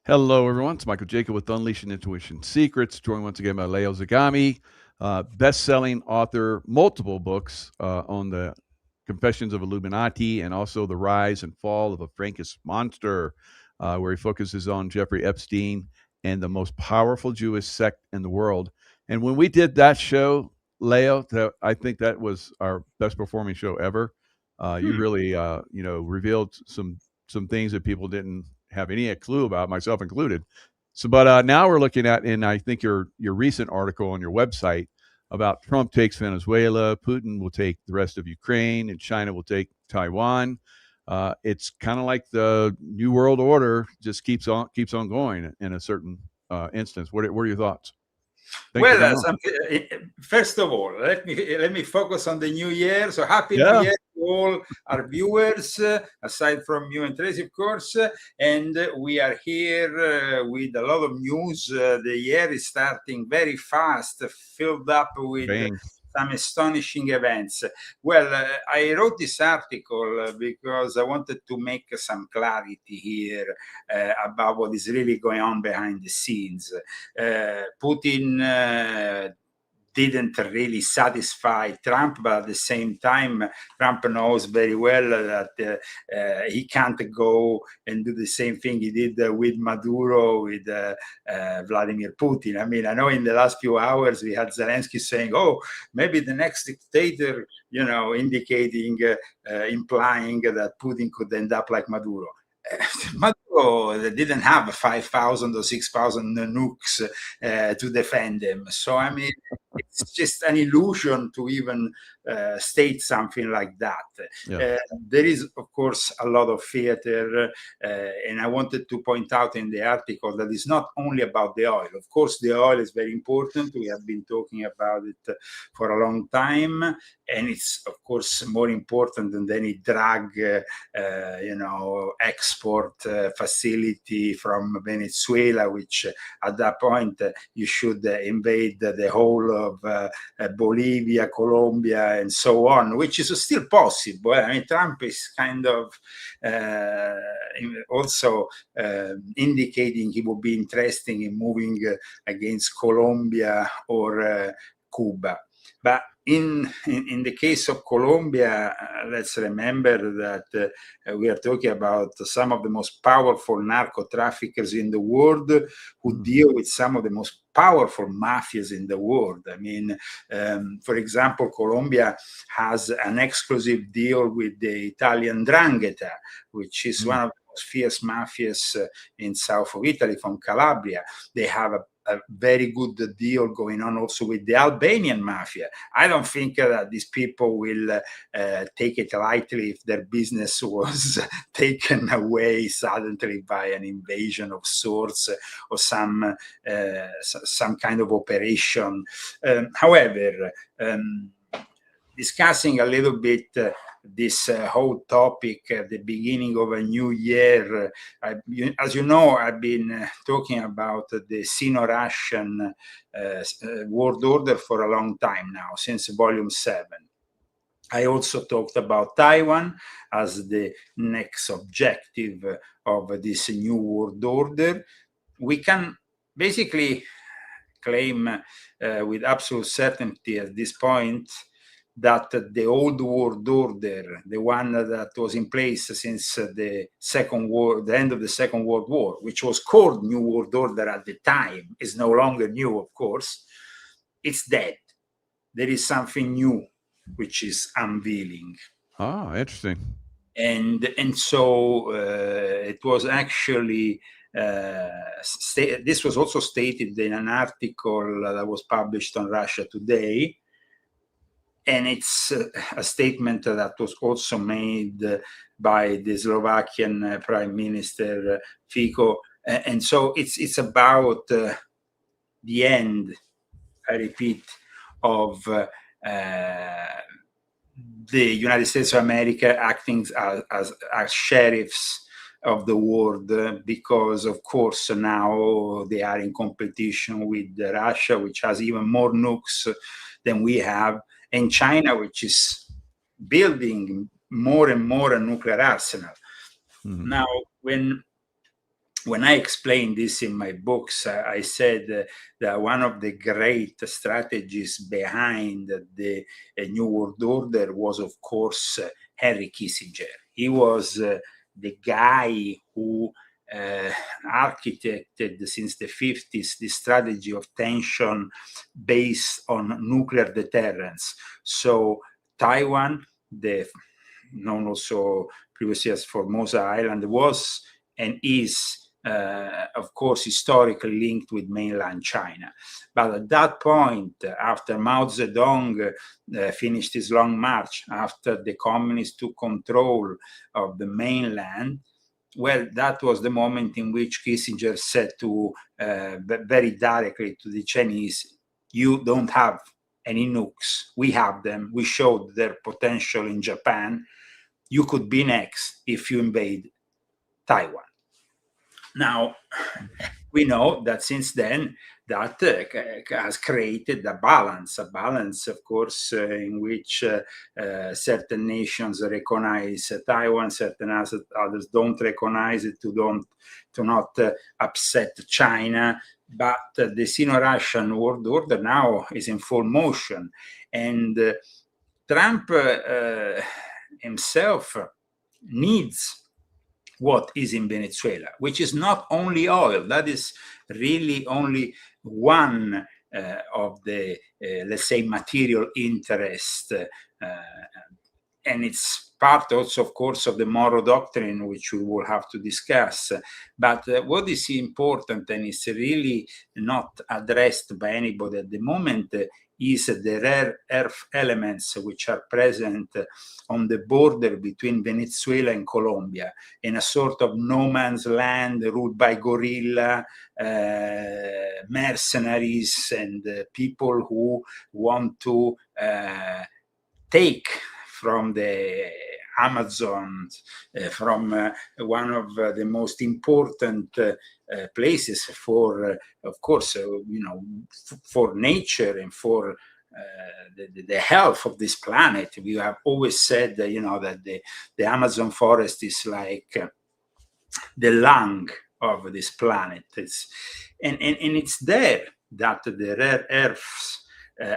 Hello, everyone. It's Michael Jaco with Unleashing Intuition Secrets, joined once again by Leo Zagami, best-selling author, multiple books on the Confessions of Illuminati and also the rise and fall of a Frankish monster, where he focuses on Jeffrey Epstein and the most powerful Jewish sect in the world. And when we did that show, Leo, I think that was our best performing show ever. You really, revealed some things that people didn't have any clue about, myself included. So, but now we're looking at, and I think your recent article on your website about Trump takes Venezuela, Putin will take the rest of Ukraine, and China will take Taiwan. It's kind of like the New World Order just keeps on going in a certain instance. What are your thoughts? Thanks for coming on. First of all, let me focus on the new year. So happy New Yeah. Year to all our viewers, aside from you and Tracy, of course. And we are here with a lot of news. The year is starting very fast, filled up with Bang. some astonishing events. Well, I wrote this article because I wanted to make some clarity here about what is really going on behind the scenes. Putin didn't really satisfy Trump, but at the same time, Trump knows very well that he can't go and do the same thing he did with Maduro, with Vladimir Putin. I mean, I know in the last few hours we had Zelensky saying, "Oh, maybe the next dictator," indicating, implying that Putin could end up like Maduro. Maduro didn't have 5,000 or 6,000 nukes to defend him. So, I mean, it's just an illusion to even state something like that. Yeah. There is, of course, a lot of theater, and I wanted to point out in the article that it's not only about the oil. Of course, the oil is very important. We have been talking about it for a long time, and it's, of course, more important than any drug, export facility from Venezuela, which at that point you should invade the whole of Bolivia, Colombia, and so on, which is still possible. I mean, Trump is kind of also indicating he would be interested in moving against Colombia or Cuba. But in the case of Colombia, let's remember that we are talking about some of the most powerful narco traffickers in the world who deal with some of the most powerful mafias in the world. I mean, for example, Colombia has an exclusive deal with the Italian 'Ndrangheta, which is one of the most fierce mafias in south of Italy, from Calabria. They have a very good deal going on also with the Albanian mafia. I don't think that these people will take it lightly if their business was taken away suddenly by an invasion of sorts or some kind of operation. However, discussing a little bit this whole topic at the beginning of a new year. As you know, I've been talking about the Sino-Russian world order for a long time now, since volume 7. I also talked about Taiwan as the next objective of this new world order. We can basically claim with absolute certainty at this point that the old world order, the one that was in place since the end of the Second World War, which was called New World Order at the time, is no longer new, of course. It's dead. There is something new which is unveiling. Oh, interesting. And so it was actually this was also stated in an article that was published on Russia Today. And it's a statement that was also made by the Slovakian Prime Minister Fico. And so it's about the end, I repeat, of the United States of America acting as sheriffs of the world, because, of course, now they are in competition with Russia, which has even more nukes than we have, and China, which is building more and more a nuclear arsenal. Now, when when I explained this in my books, I said that one of the great strategies behind the New World Order was, of course, Henry Kissinger. He was the guy who architected since the 50s the strategy of tension based on nuclear deterrence. So Taiwan, known also previously as Formosa Island, was and is, of course, historically linked with mainland China. But at that point, after Mao Zedong finished his long march, after the communists took control of the mainland, well, that was the moment in which Kissinger said to very directly to the Chinese, you don't have any nukes. We have them. We showed their potential in Japan. You could be next if you invade Taiwan. Now, we know that since then, that has created a balance, of course, in which certain nations recognize Taiwan, certain others don't recognize it, to not upset China. But the Sino-Russian world order now is in full motion. And Trump himself needs what is in Venezuela, which is not only oil. That is really only one of the, let's say, material interest. And it's part also, of course, of the Moro Doctrine, which we will have to discuss. But what is important, and is really not addressed by anybody at the moment, is the rare earth elements which are present on the border between Venezuela and Colombia, in a sort of no man's land ruled by guerrilla, mercenaries, and people who want to take from the Amazon, from one of the most important places for, of course, for nature and for the health of this planet. We have always said, that the Amazon forest is like the lung of this planet. And it's there that the rare earths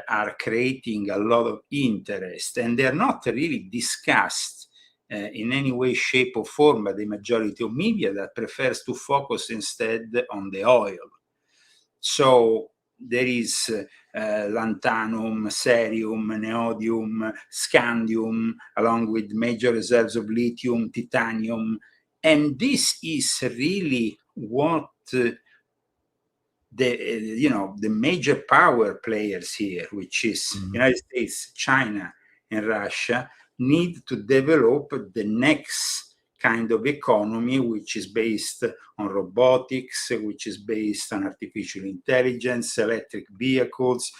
are creating a lot of interest, and they're not really discussed in any way, shape, or form by the majority of media that prefers to focus instead on the oil. So there is lanthanum, cerium, neodymium, scandium, along with major reserves of lithium, titanium, and this is really what the major power players here, which is United States, China, and Russia, need to develop the next kind of economy, which is based on robotics, which is based on artificial intelligence, electric vehicles.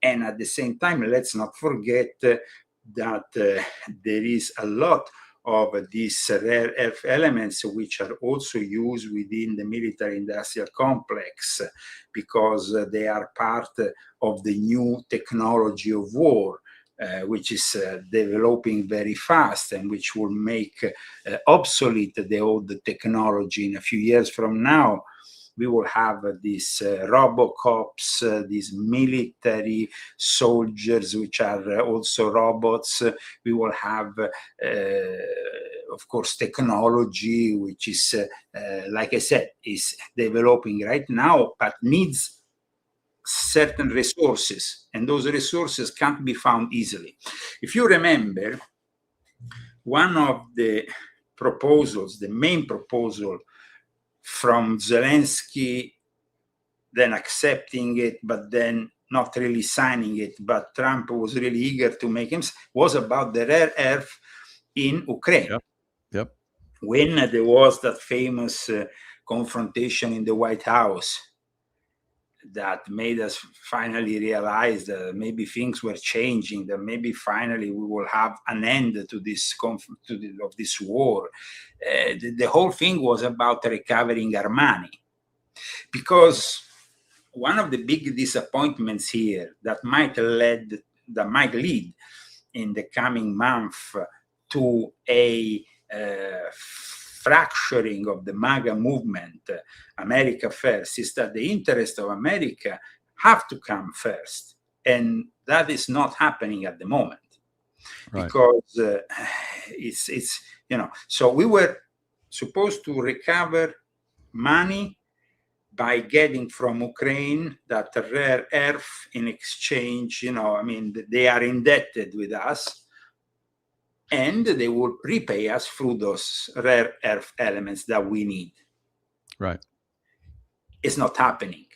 And at the same time, let's not forget that there is a lot of these rare earth elements which are also used within the military industrial complex, because they are part of the new technology of war, which is developing very fast, and which will make obsolete the old technology. In a few years from now, we will have these robocops, these military soldiers, which are also robots. We will have, of course, technology, which is, like I said, is developing right now, but needs certain resources, and those resources can't be found easily. If you remember, one of the proposals, the main proposal from Zelensky, then accepting it, but then not really signing it, but Trump was really eager to make him, was about the rare earth in Ukraine. Yep. When there was that famous confrontation in the White House that made us finally realize that maybe things were changing, that maybe finally we will have an end to this of this war. The whole thing was about recovering our money, because one of the big disappointments here that might lead in the coming month to a fracturing of the MAGA movement, America first, is that the interest of America have to come first. And that is not happening at the moment. Right. Because it's, you know, so we were supposed to recover money by getting from Ukraine that rare earth in exchange, you know, I mean, they are indebted with us, and they will repay us through those rare earth elements that we need. Right. It's not happening.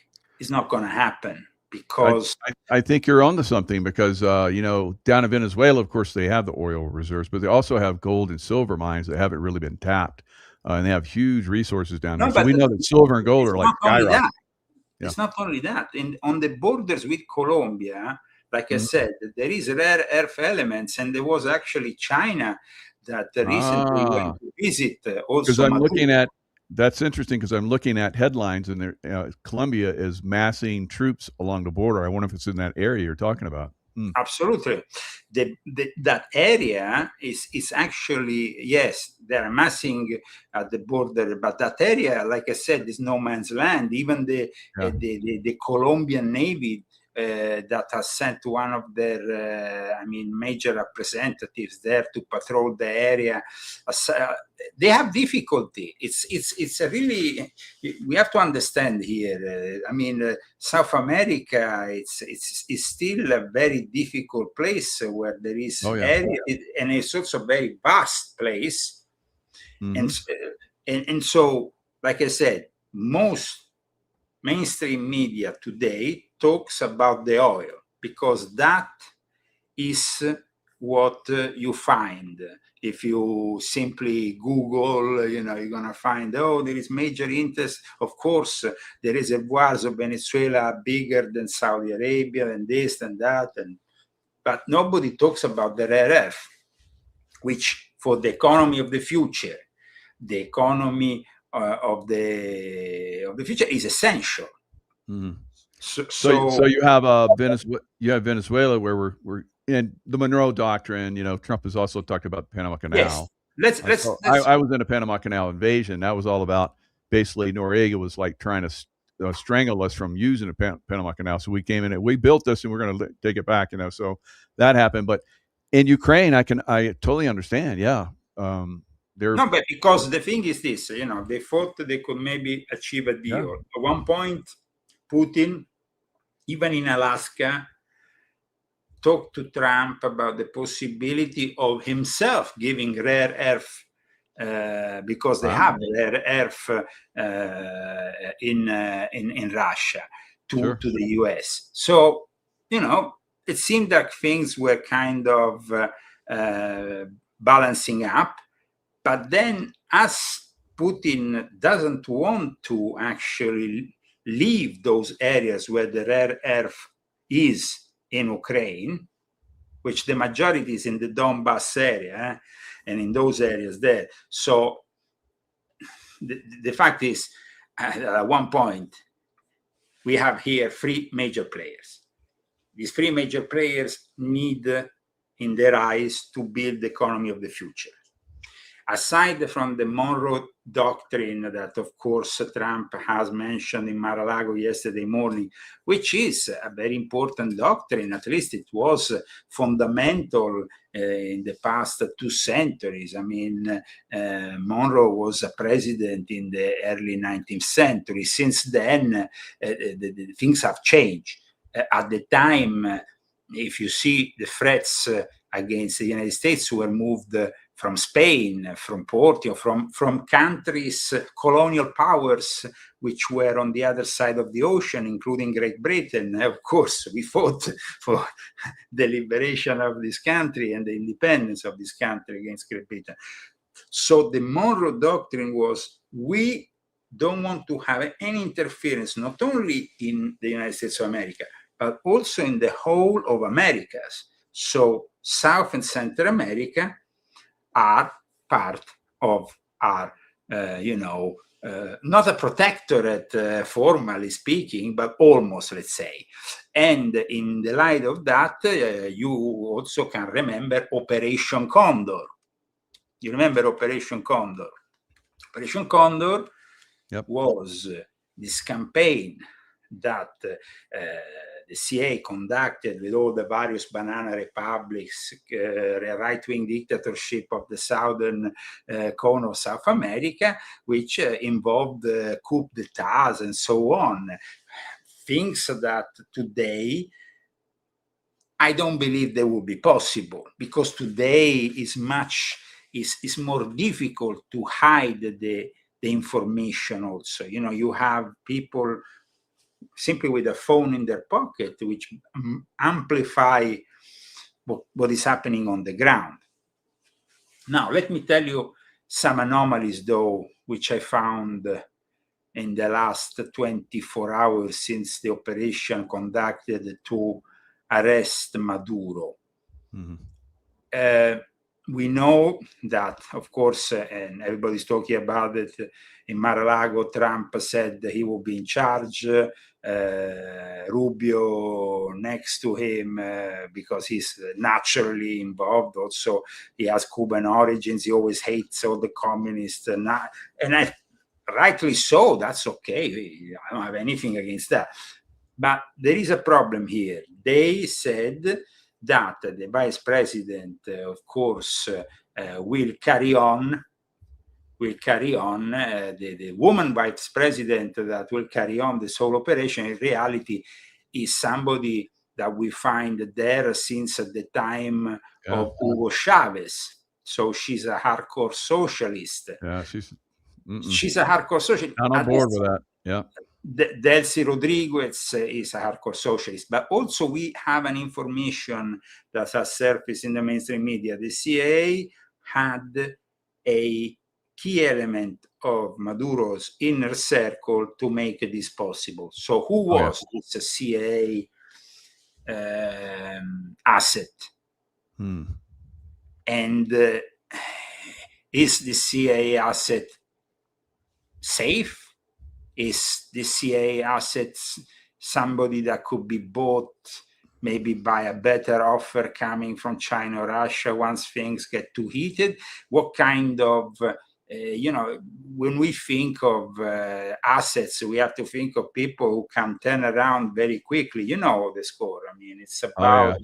It's not going to happen because I think you're onto something, because you know, down in Venezuela, of course, they have the oil reserves, but they also have gold and silver mines that haven't really been tapped, and they have huge resources down there. So we know that silver and gold are like skyrocketing. Yeah. It's not only that. On the borders with Colombia, like I said, there is rare earth elements, and there was actually China that recently went to visit also. Because I'm looking at, that's interesting, because I'm looking at headlines, and Colombia is massing troops along the border. I wonder if it's in that area you're talking about. Absolutely. That area is actually, yes, they're amassing at the border, but that area, like I said, is no man's land. Even the Colombian Navy that has sent one of their, major representatives there to patrol the area. They have difficulty. It's a really, we have to understand here. South America, it's still a very difficult place where there is area, and it's also a very vast place. And so, like I said, most mainstream media today talks about the oil, because that is what you find. If you simply Google, you're going to find, there is major interest. Of course, the reservoirs of Venezuela are bigger than Saudi Arabia, and this and that. But nobody talks about the rare earth, which for the economy of the future, the economy of the future is essential. So you have Venezuela, where we're in the Monroe Doctrine. Trump has also talked about the Panama Canal. Yes. I was in a Panama Canal invasion. That was all about, basically, Noriega was like trying to strangle us from using the Panama Canal. So we came in and we built this, and we're going to take it back. So that happened. But in Ukraine, I totally understand. Yeah. No, but because the thing is this, they thought they could maybe achieve a deal. Yeah. At one point, Putin, even in Alaska, talked to Trump about the possibility of himself giving rare earth, because they have rare earth in Russia to the US. So, it seemed like things were kind of balancing up. But then, as Putin doesn't want to actually leave those areas where the rare earth is in Ukraine, which the majority is in the Donbass area, and in those areas there. So the fact is, at one point, we have here three major players. These three major players need, in their eyes, to build the economy of the future. Aside from the Monroe Doctrine that, of course, Trump has mentioned in Mar-a-Lago yesterday morning, which is a very important doctrine. At least it was fundamental in the past 2 centuries. Monroe was a president in the early 19th century. Since then, the things have changed. At the time, if you see the threats against the United States were moved from Spain, from Portugal, from countries, colonial powers, which were on the other side of the ocean, including Great Britain. Of course, we fought for the liberation of this country and the independence of this country against Great Britain. So the Monroe Doctrine was, we don't want to have any interference, not only in the United States of America, but also in the whole of Americas. So South and Central America are part of our, not a protectorate, formally speaking, but almost, let's say. And in the light of that, you also can remember Operation Condor. You remember Operation Condor? Operation Condor Yep. was this campaign that the CIA conducted with all the various banana republics, right-wing dictatorship of the southern cone of South America, which involved coup d'etats and so on. Things that today I don't believe they will be possible, because today is more difficult to hide the information also. You know, you have people simply with a phone in their pocket, which amplify what is happening on the ground. Now, let me tell you some anomalies, though, which I found in the last 24 hours since the operation conducted to arrest Maduro. We know that, of course, and everybody's talking about it, in Mar-a-Lago, Trump said he will be in charge. Rubio next to him, because he's naturally involved. Also, he has Cuban origins. He always hates all the communists. Rightly so, that's okay. I don't have anything against that. But there is a problem here. They said that the vice president, of course, will carry on. The woman vice president that will carry on this whole operation, in reality, is somebody that we find there since the time of Hugo Chavez. So she's a hardcore socialist. Yeah, she's a hardcore socialist. Not on board with that. Yeah. Delcy Rodriguez is a hardcore socialist, but also we have an information that has surfaced in the mainstream media. The CIA had a key element of Maduro's inner circle to make this possible. So who was this CIA asset? And is the CIA asset safe? Is the CIA assets somebody that could be bought maybe by a better offer coming from China or Russia once things get too heated? What kind of, when we think of assets, we have to think of people who can turn around very quickly. You know the score. I mean, it's about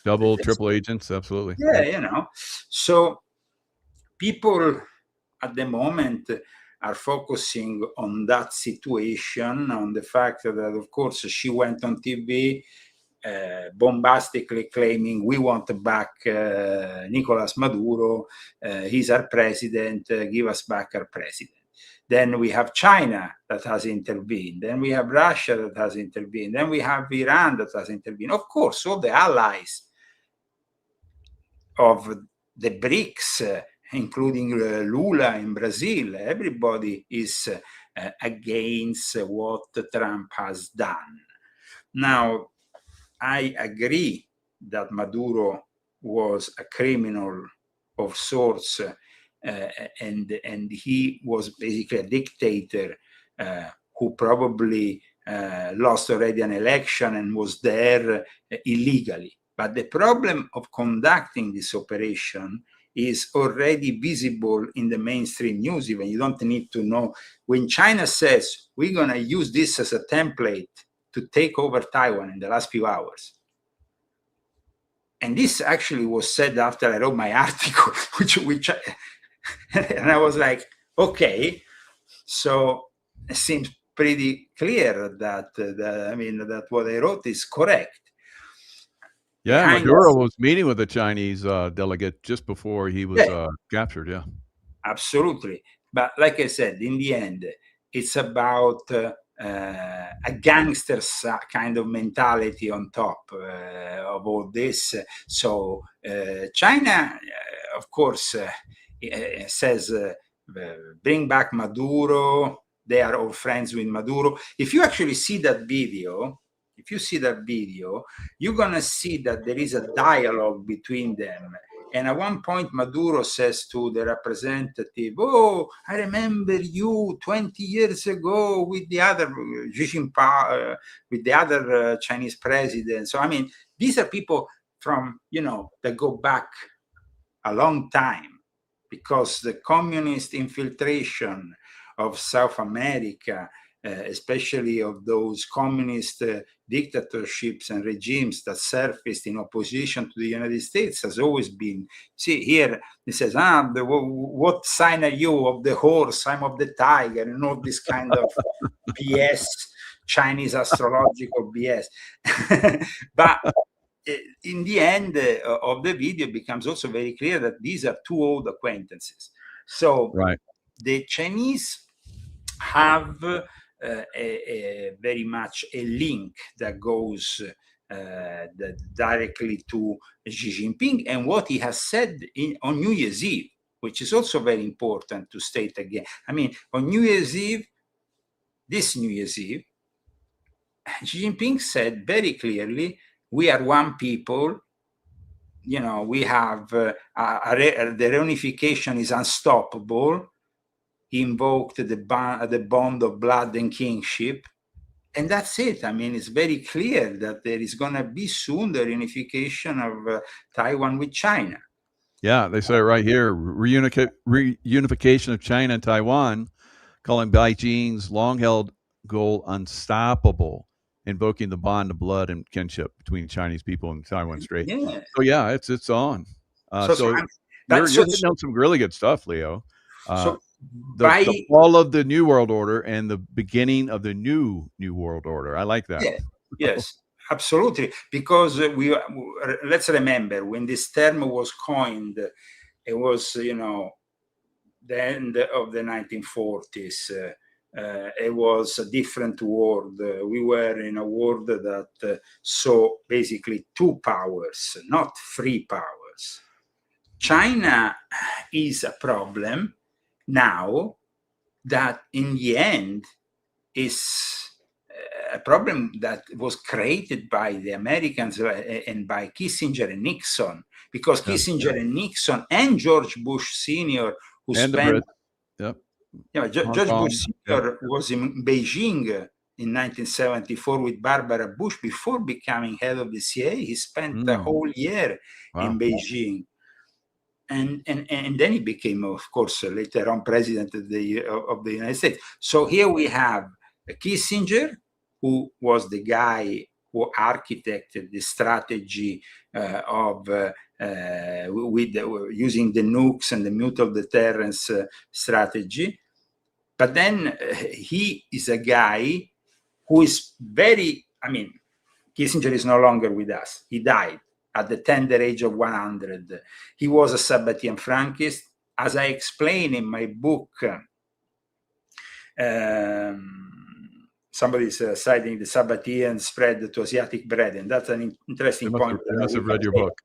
double, triple agents. Absolutely. Yeah, So people at the moment are focusing on that situation, on the fact that, of course, she went on TV bombastically claiming, we want back Nicolas Maduro, he's our president, give us back our president. Then we have China that has intervened. Then we have Russia that has intervened. Then we have Iran that has intervened. Of course, all the allies of the BRICS, including Lula in Brazil, everybody is against what Trump has done. Now, I agree that Maduro was a criminal of sorts, and he was basically a dictator who probably lost already an election and was there illegally. But the problem of conducting this operation is already visible in the mainstream news. Even you don't need to know. When China says, we're going to use this as a template to take over Taiwan in the last few hours. And this actually was said after I wrote my article, which and I was like, okay, so it seems pretty clear that, that what I wrote is correct. Yeah, Maduro was meeting with a Chinese delegate just before he was captured, yeah. Absolutely. But like I said, in the end, it's about a gangster kind of mentality on top of all this. So China, of course, says, bring back Maduro. They are all friends with Maduro. If you actually see that video, you're going to see that there is a dialogue between them. And at one point, Maduro says to the representative, oh, I remember you 20 years ago with the other Xi Jinping, with the other Chinese president. So, I mean, these are people from, that go back a long time. because the communist infiltration of South America, especially of those communist dictatorships and regimes that surfaced in opposition to the United States, has always been, see here, it says, what sign are you? Of the horse, I'm of the tiger, and all this kind of BS, Chinese astrological BS. But in the end of the video, it becomes also very clear that these are two old acquaintances. So the Chinese have very much a link that goes directly to Xi Jinping and what he has said on New Year's Eve, which is also very important to state again. I mean, on New Year's Eve, this New Year's Eve, Xi Jinping said very clearly, we are one people, you know, we have, the reunification is unstoppable. He invoked the bond of blood and kingship. And that's it. I mean, it's very clear that there is going to be soon the reunification of Taiwan with China. Yeah, they say it right here, reunification of China and Taiwan, calling Beijing's long-held goal unstoppable, invoking the bond of blood and kinship between Chinese people and Taiwan Strait. Yeah. So yeah, it's on. You're hitting on some really good stuff, Leo. The fall of the New World Order and the beginning of the new World Order. I like that. Yeah, yes, absolutely. Because let's remember, when this term was coined, it was, you know, the end of the 1940s. It was a different world. We were in a world that saw basically two powers, not three powers. China is a problem now that in the end is a problem that was created by the Americans and by Kissinger and Nixon, because Kissinger and Nixon and George Bush Sr., who spent, George Bush Sr. was in Beijing in 1974 with Barbara Bush. Before becoming head of the CIA, he spent the whole year in Beijing. And then he became, of course, later on president of the United States. So here we have Kissinger, who was the guy who architected the strategy of using the nukes and the mutual deterrence strategy. But then he is a guy who is very, I mean, Kissinger is no longer with us. He died at the tender age of 100. He was a Sabbatean Frankist. As I explain in my book, somebody is citing the Sabbatean spread to Asiatic bread, and that's an interesting point. I must have read your book.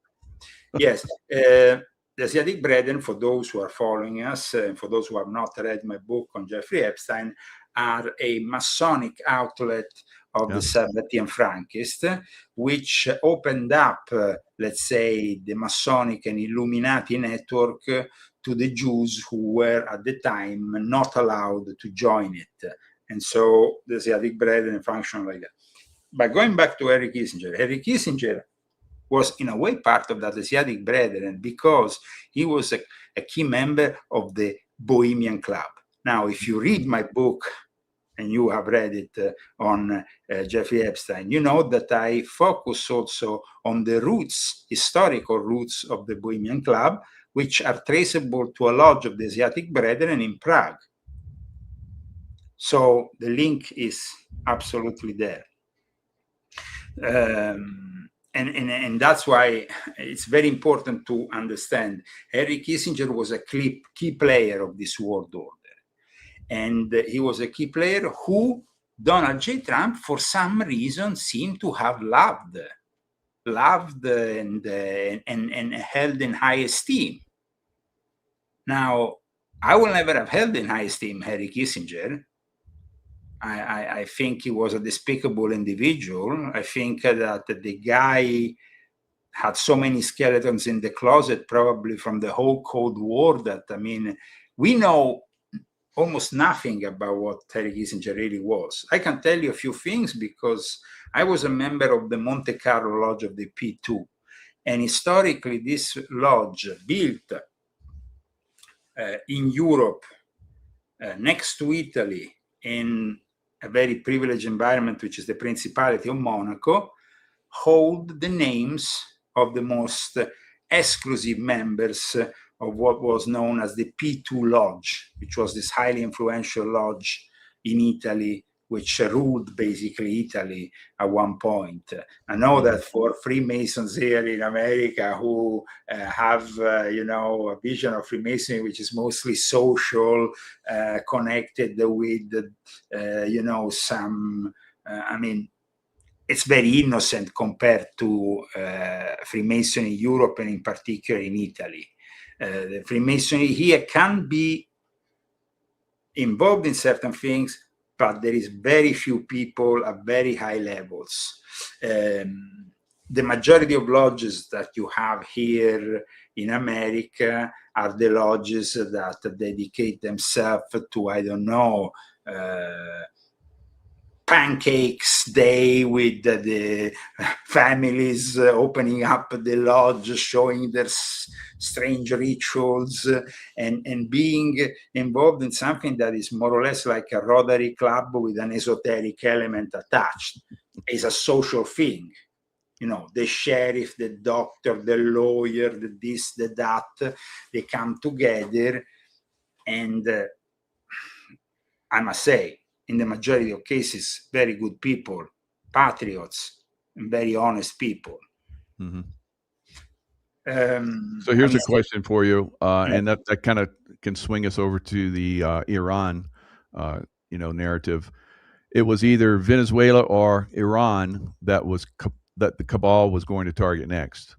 Yes. The Asiatic Brethren, for those who are following us, and for those who have not read my book on Jeffrey Epstein, are a Masonic outlet of the Sabbatean Frankists, which opened up, let's say, the Masonic and Illuminati network to the Jews who were at the time not allowed to join it. And so the Asiatic Brethren functioned like that. But going back to Henry Kissinger was in a way part of that Asiatic Brethren because he was a key member of the Bohemian Club. Now, if you read my book, and you have read it on Jeffrey Epstein, you know that I focus also on the roots, historical roots of the Bohemian Club, which are traceable to a lodge of the Asiatic Brethren in Prague. So the link is absolutely there. And that's why it's very important to understand Henry Kissinger was a key player of this world order. And he was a key player who Donald J. Trump, for some reason, seemed to have loved and held in high esteem. Now, I will never have held in high esteem Henry Kissinger. I think he was a despicable individual. I think that the guy had so many skeletons in the closet, probably from the whole Cold War, that, I mean, we know almost nothing about what Henry Kissinger really was. I can tell you a few things because I was a member of the Monte Carlo Lodge of the P2. And historically, this lodge built in Europe, next to Italy, in a very privileged environment, which is the Principality of Monaco, hold the names of the most exclusive members of what was known as the P2 Lodge, which was this highly influential lodge in Italy, which ruled basically Italy at one point. I know that for Freemasons here in America who have, a vision of Freemasonry which is mostly social, connected with, it's very innocent compared to Freemasonry in Europe and in particular in Italy. The Freemasonry here can be involved in certain things, but there is very few people at very high levels. The majority of lodges that you have here in America are the lodges that dedicate themselves to, I don't know, pancakes day with the families opening up the lodge, showing their strange rituals, and being involved in something that is more or less like a Rotary Club with an esoteric element attached. It's a social thing. The sheriff, the doctor, the lawyer, the this, the that, they come together, and I must say, in the majority of cases, very good people, patriots, and very honest people. Mm-hmm. So here's a question for you, and that kind of can swing us over to the Iran, narrative. It was either Venezuela or Iran that the cabal was going to target next.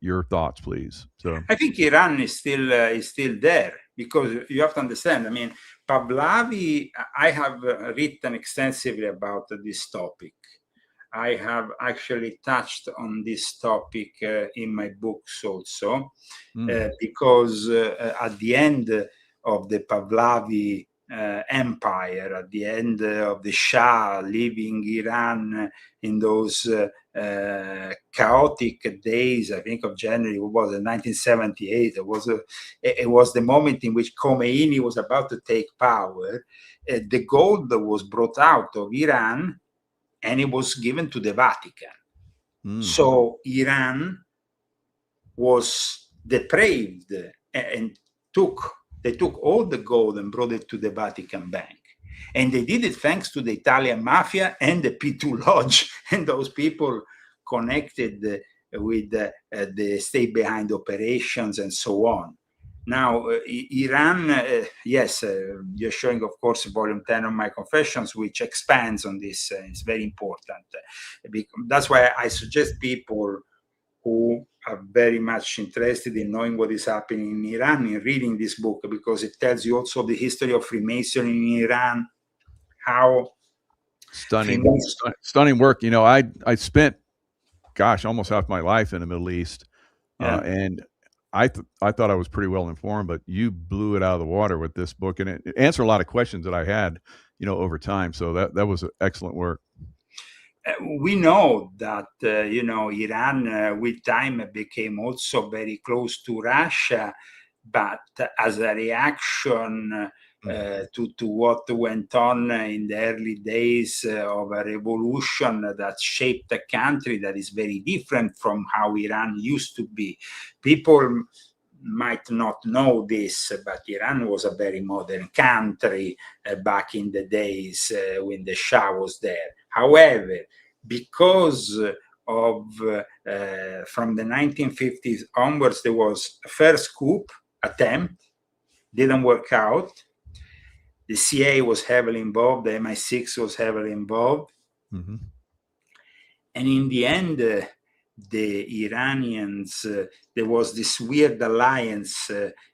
Your thoughts, please. So I think Iran is still there, because you have to understand. I mean, Pahlavi, I have written extensively about this topic. I have actually touched on this topic in my books also, because at the end of the Pahlavi empire, at the end of the Shah leaving Iran in those chaotic days, I think of January, what was it, 1978, it was the moment in which Khomeini was about to take power. The gold was brought out of Iran and it was given to the Vatican. So Iran was depraved and they took all the gold and brought it to the Vatican Bank. And they did it thanks to the Italian mafia and the P2 Lodge and those people connected with the state behind operations and so on. Now, Iran, yes, you're showing, of course, volume 10 of my confessions, which expands on this. It's very important. That's why I suggest people who are very much interested in knowing what is happening in Iran in reading this book, because it tells you also the history of Freemasonry in Iran, how stunning work. I spent, almost half my life in the Middle East, and I thought I was pretty well informed, but you blew it out of the water with this book, and it answered a lot of questions that I had, over time. So that was excellent work. We know that, Iran with time became also very close to Russia, but as a reaction to what went on in the early days of a revolution that shaped a country that is very different from how Iran used to be. People might not know this, but Iran was a very modern country back in the days when the Shah was there. However, because of from the 1950s onwards, there was a first coup attempt, didn't work out. The CIA was heavily involved, the MI6 was heavily involved. And in the end, the Iranians, there was this weird alliance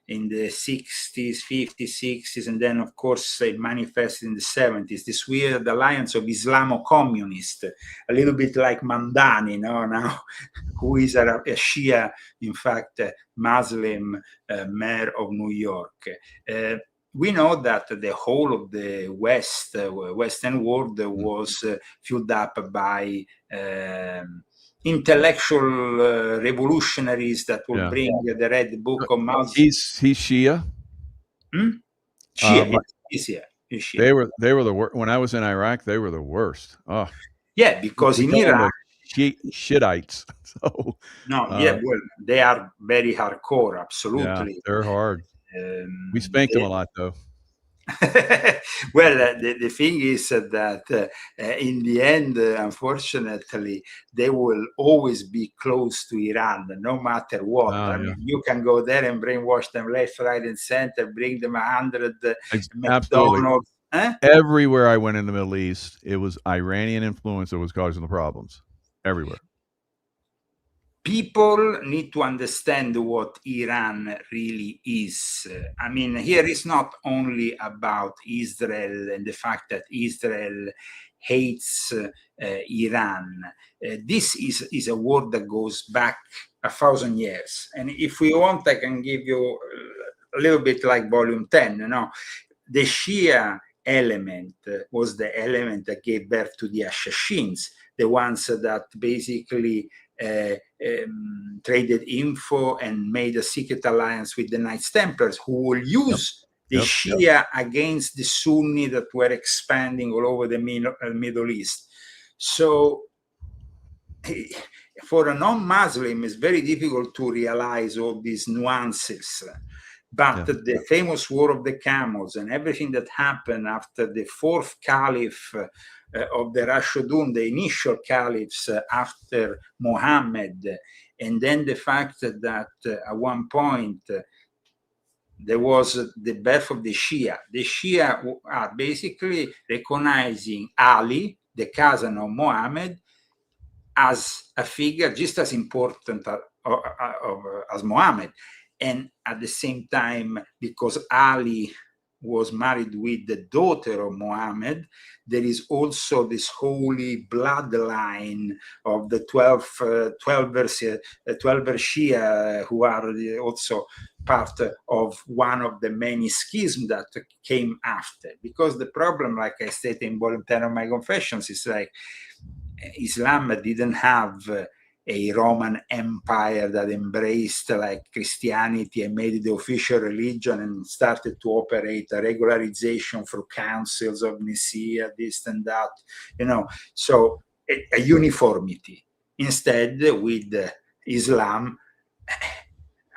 in the 60s, 50s, 60s, and then, of course, it manifested in the 70s, this weird alliance of Islamo-communist, a little bit like Mamdani, now, who is a Shia, in fact, Muslim mayor of New York. We know that the whole of the Western world was filled up by intellectual revolutionaries that will bring the Red Book of Muslims. He's Shia. Shia, My, it's Shia. they were the worst. When I was in Iraq, they were the worst. Oh, Yeah, because we in call them Iraq, the Shittites. So, no, yeah, well, they are very hardcore, yeah, absolutely. they're hard. We spanked them a lot, though. Well, the thing is that in the end, unfortunately, they will always be close to Iran, no matter what. Oh, I yeah. mean, you can go there and brainwash them left, right, and center, bring them 100 Absolutely. McDonald's. Everywhere I went in the Middle East, it was Iranian influence that was causing the problems. Everywhere. People need to understand what Iran really is. I mean, here it's not only about Israel and the fact that Israel hates Iran. This is a war that goes back 1,000 years. And if we want, I can give you a little bit like volume 10. The Shia element was the element that gave birth to the Assassins, the ones that basically traded info and made a secret alliance with the Knights Templars, who will use the Shia against the Sunni that were expanding all over the Middle East. So for a non-Muslim, it's very difficult to realize all these nuances. But the famous War of the Camels and everything that happened after the fourth caliph of the Rashidun, the initial caliphs after Muhammad, and then the fact that at one point there was the birth of the Shia. The Shia are basically recognizing Ali, the cousin of Muhammad, as a figure just as important as Muhammad. And at the same time, because Ali was married with the daughter of Muhammad, there is also this holy bloodline of the 12 Shia, who are also part of one of the many schisms that came after. Because the problem, like I stated in volume 10 of my confessions, is like Islam didn't have a Roman Empire that embraced like Christianity and made it the official religion and started to operate a regularization through councils of Nicaea, this and that, so a uniformity. Instead, with Islam,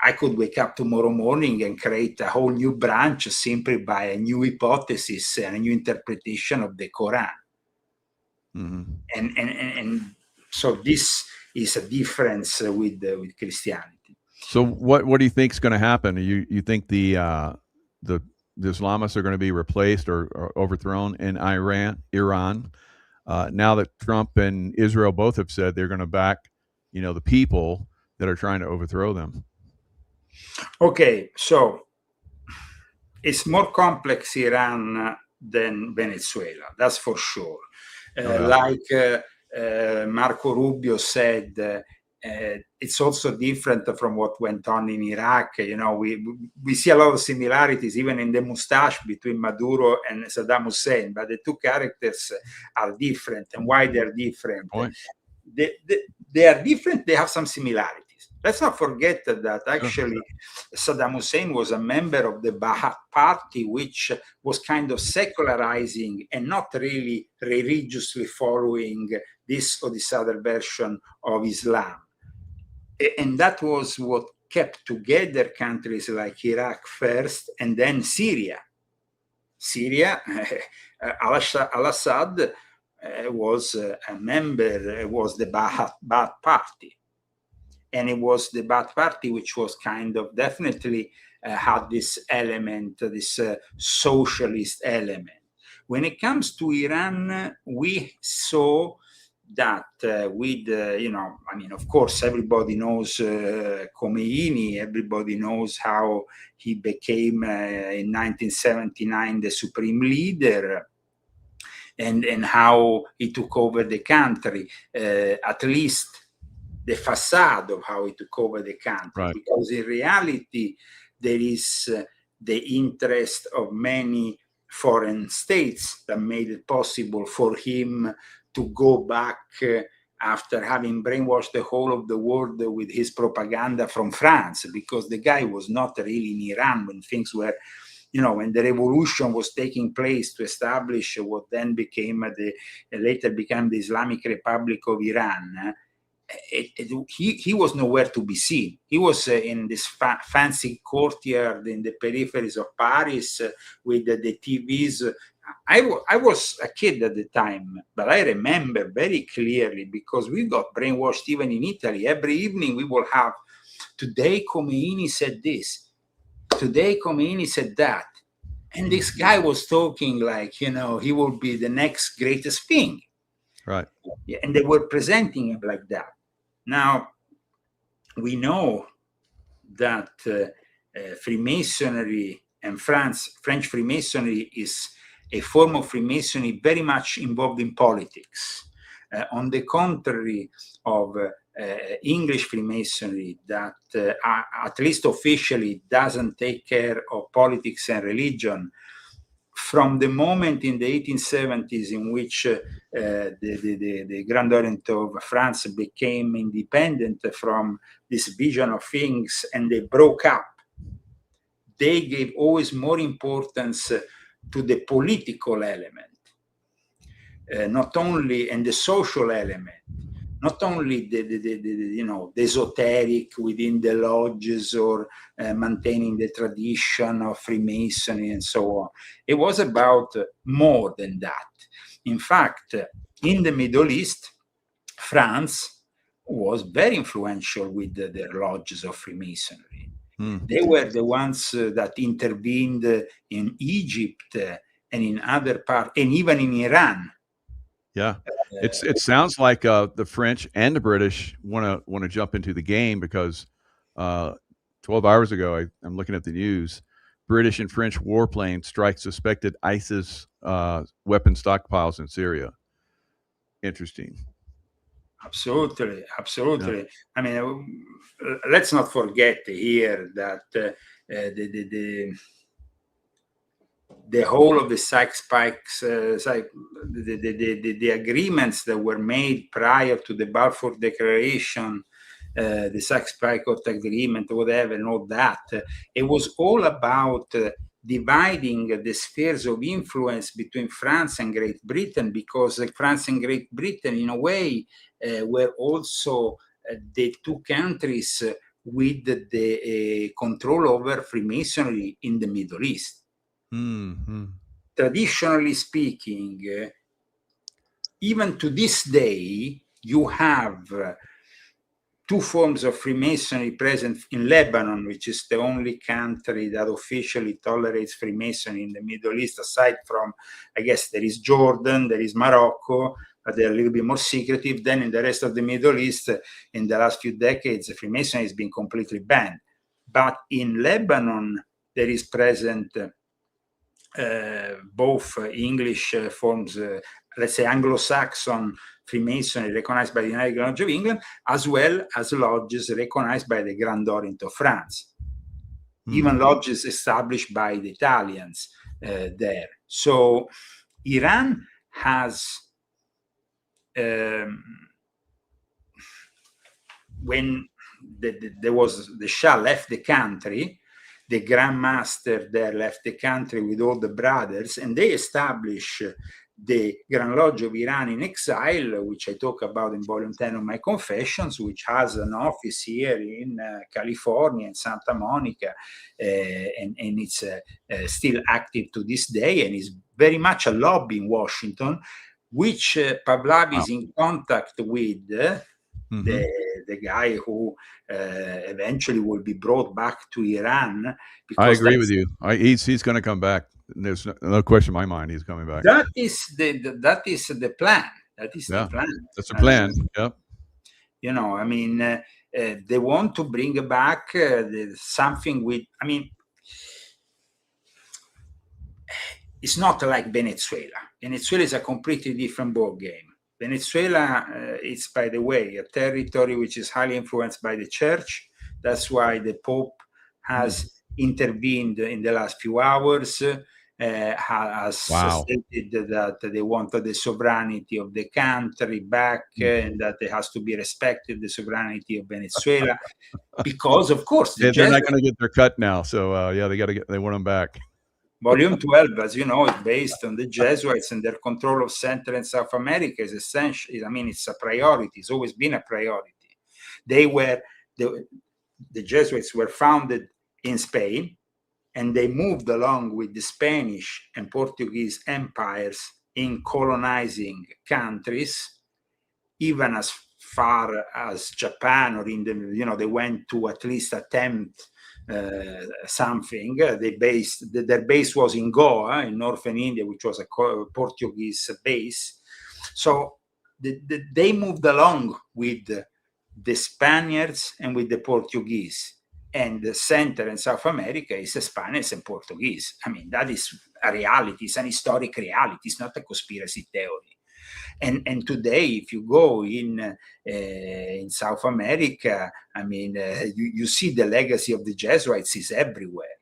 I could wake up tomorrow morning and create a whole new branch simply by a new hypothesis and a new interpretation of the Quran. Mm-hmm. And so this is a difference with Christianity. So what do you think is going to happen? You think the Islamists are going to be replaced or overthrown in Iran? Now that Trump and Israel both have said they're going to back, the people that are trying to overthrow them. Okay, so it's more complex Iran than Venezuela, that's for sure. Like Marco Rubio said, it's also different from what went on in Iraq. We see a lot of similarities even in the mustache between Maduro and Saddam Hussein, but the two characters are different. And why they're different? They are different, they have some similarities. Let's not forget that actually Saddam Hussein was a member of the Ba'ath Party, which was kind of secularizing and not really religiously following this or this other version of Islam. And that was what kept together countries like Iraq first and then Syria. Al-Assad was a member, was the Ba'ath Party. And it was the Ba'ath Party which was kind of definitely had this element, this socialist element. When it comes to Iran, we saw that with, of course, everybody knows Khomeini, everybody knows how he became in 1979 the supreme leader, and how he took over the country, at least the facade of how he took over the country. Right. Because in reality, there is the interest of many foreign states that made it possible for him to go back after having brainwashed the whole of the world with his propaganda from France, because the guy was not really in Iran when things were when the revolution was taking place to establish what then became later became the Islamic Republic of Iran, he was nowhere to be seen. He was in this fancy courtyard in the peripheries of Paris with the TVs. I was a kid at the time, but I remember very clearly because we got brainwashed even in Italy. Every evening we will have, today Khomeini said this, today Khomeini said that. And this guy was talking like, he will be the next greatest thing. Right. Yeah, and they were presenting him like that. Now, we know that Freemasonry and French Freemasonry is a form of Freemasonry very much involved in politics. On the contrary of English Freemasonry, that at least officially doesn't take care of politics and religion. From the moment in the 1870s in which the Grand Orient of France became independent from this vision of things and they broke up, they gave always more importance to the political element, not only, and the social element, not only the esoteric within the lodges or maintaining the tradition of Freemasonry and so on. It was about more than that. In fact, in the Middle East, France was very influential with their lodges of Freemasonry. They were the ones that intervened in Egypt and in other parts, and even in Iran. Yeah, it sounds like the French and the British want to jump into the game because 12 hours ago, I'm looking at the news. British and French warplanes strike suspected ISIS weapon stockpiles in Syria. Interesting. Absolutely. Yeah. I mean, let's not forget here that the whole of the Sykes-Picke, the agreements that were made prior to the Balfour Declaration, the Sykes-Picot Agreement, whatever, and all that, it was all about dividing the spheres of influence between France and Great Britain, because France and Great Britain, in a way, were also the two countries with the control over Freemasonry in the Middle East. Mm-hmm. Traditionally speaking, even to this day, you have two forms of Freemasonry present in Lebanon, which is the only country that officially tolerates Freemasonry in the Middle East, aside from, I guess, there is Jordan, there is Morocco, but they're a little bit more secretive. Then in the rest of the Middle East, in the last few decades, Freemasonry has been completely banned. But in Lebanon, there is present both English forms, let's say Anglo-Saxon Freemasonry recognized by the United Lodge of England, as well as lodges recognized by the Grand Orient of France, even lodges established by the Italians there. So Iran has, when the Shah left the country, the Grand Master there left the country with all the brothers, and they established the Grand Lodge of Iran in Exile, which I talk about in volume 10 of my Confessions, which has an office here in California, in Santa Monica, and it's still active to this day, and is very much a lobby in Washington, which Pavlov is in contact with, the guy who eventually will be brought back to Iran. I agree with you. He's going to come back. There's no question in my mind he's coming back. That is the plan. That is the plan. That's the plan. Yep. You know, I mean, they want to bring back something with, I mean, it's not like Venezuela. Venezuela is a completely different ball game. Venezuela is, by the way, a territory which is highly influenced by the church. That's why the Pope has intervened in the last few hours, has stated that they wanted the sovereignty of the country back, and that it has to be respected, the sovereignty of Venezuela, because, of course, they're not going to get their cut now. So, they want them back. Volume 12, as you know, is based on the Jesuits, and their control of Central and South America is essential. I mean, it's a priority. It's always been a priority. The Jesuits were founded in Spain, and they moved along with the Spanish and Portuguese empires in colonizing countries, even as far as Japan, or in the, they went to at least attempt something. Their base was in Goa, in northern India, which was a Portuguese base. So they moved along with the Spaniards and with the Portuguese. And the Central and South America is Spanish and Portuguese. I mean, that is a reality. It's an historic reality. It's not a conspiracy theory. And today, if you go in South America, I mean, you see the legacy of the Jesuits is everywhere.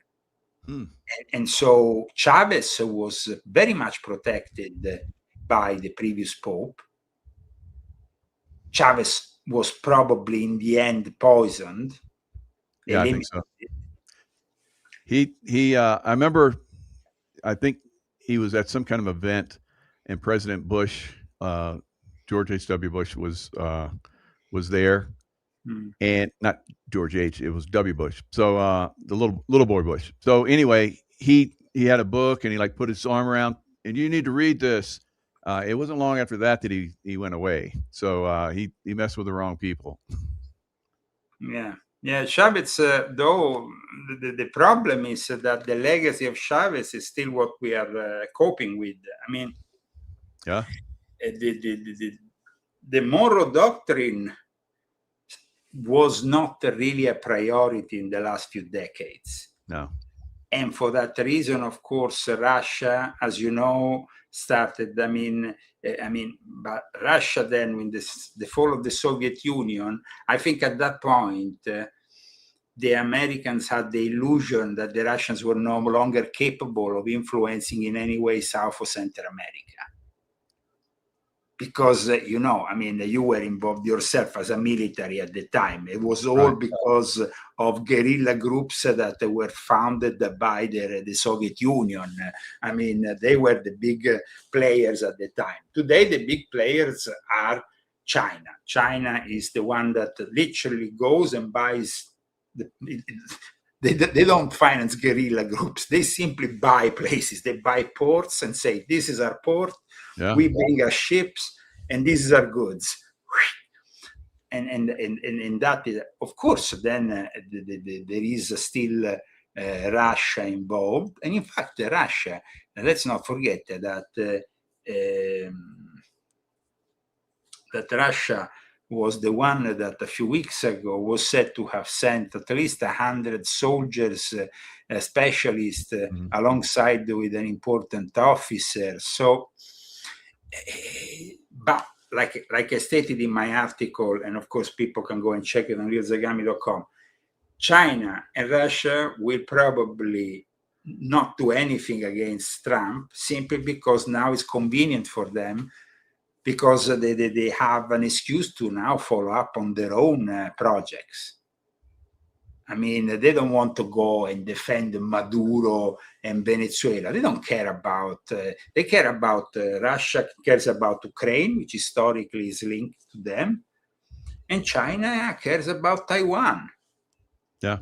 And so Chavez was very much protected by the previous Pope. Chavez was probably in the end poisoned. Yeah, I think so. I remember, I think he was at some kind of event, and President Bush, George H.W. Bush was there, and not George H. It was W. Bush. So the little boy Bush. So anyway, he had a book, and he put his arm around, and you need to read this. It wasn't long after that he went away. So he messed with the wrong people. Yeah, Chavez, though, the problem is that the legacy of Chavez is still what we are coping with. I mean, yeah, the Monroe Doctrine was not really a priority in the last few decades. No. And for that reason, of course, Russia, as you know, started, but Russia then, with the fall of the Soviet Union, I think at that point, the Americans had the illusion that the Russians were no longer capable of influencing in any way South or Central America. Because, you were involved yourself as a military at the time. It was all because of guerrilla groups that were founded by the Soviet Union. I mean, they were the big players at the time. Today, the big players are China. China is the one that literally goes and buys. They don't finance guerrilla groups. They simply buy places. They buy ports and say, this is our port. Yeah. We bring our ships, and this is our goods. And that is, of course, then there is still Russia involved. And in fact, Russia, let's not forget that Russia was the one that a few weeks ago was said to have sent at least 100 soldiers, specialists, alongside with an important officer. So, but like I stated in my article, and of course people can go and check it on realzagami.com, China and Russia will probably not do anything against Trump simply because now it's convenient for them, because they have an excuse to now follow up on their own projects. I mean, they don't want to go and defend Maduro and Venezuela. They don't care about, they care about, Russia cares about Ukraine, which historically is linked to them. And China cares about Taiwan. Yeah.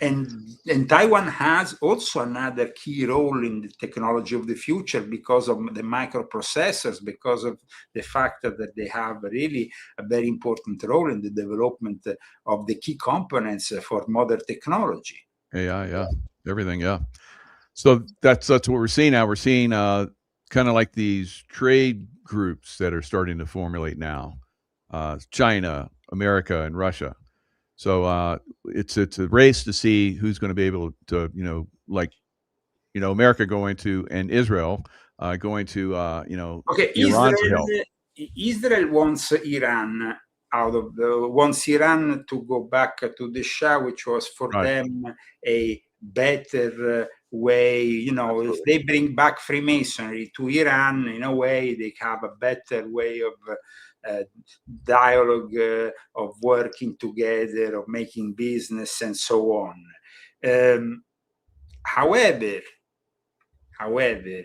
And Taiwan has also another key role in the technology of the future because of the microprocessors, because of the fact that they have really a very important role in the development of the key components for modern technology. Yeah, everything, yeah. So that's what we're seeing now. We're seeing kind of like these trade groups that are starting to formulate now, China, America, and Russia. So it's a race to see who's going to be able to, America going to, and Israel going to, okay, Israel wants Iran wants Iran to go back to the Shah, which was for them a better way. If they bring back Freemasonry to Iran, in a way, they have a better way of dialogue, of working together, of making business, and so on. However, However,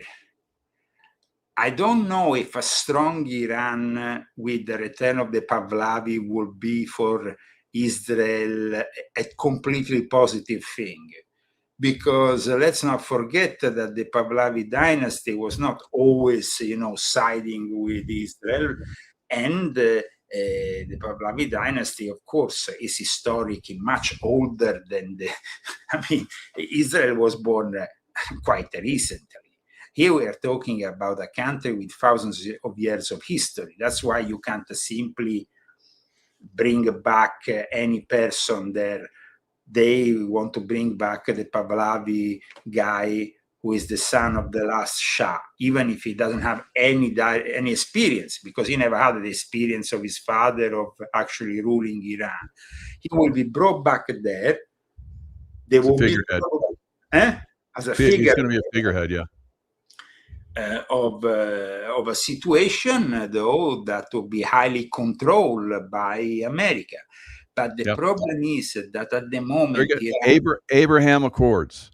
I don't know if a strong Iran with the return of the Pahlavi would be for Israel a completely positive thing. Because let's not forget that the Pahlavi dynasty was not always, siding with Israel. And the Pahlavi dynasty, of course, is historically much older than Israel was born quite recently. Here we are talking about a country with thousands of years of history. That's why you can't simply bring back any person there. They want to bring back the Pahlavi guy who is the son of the last Shah, even if he doesn't have any experience, because he never had the experience of his father of actually ruling Iran. He will be brought back there. They will be as a figure. He's going to be a figurehead, yeah. Of a situation, though, that will be highly controlled by America. But the problem is that at the moment, Abraham Accords.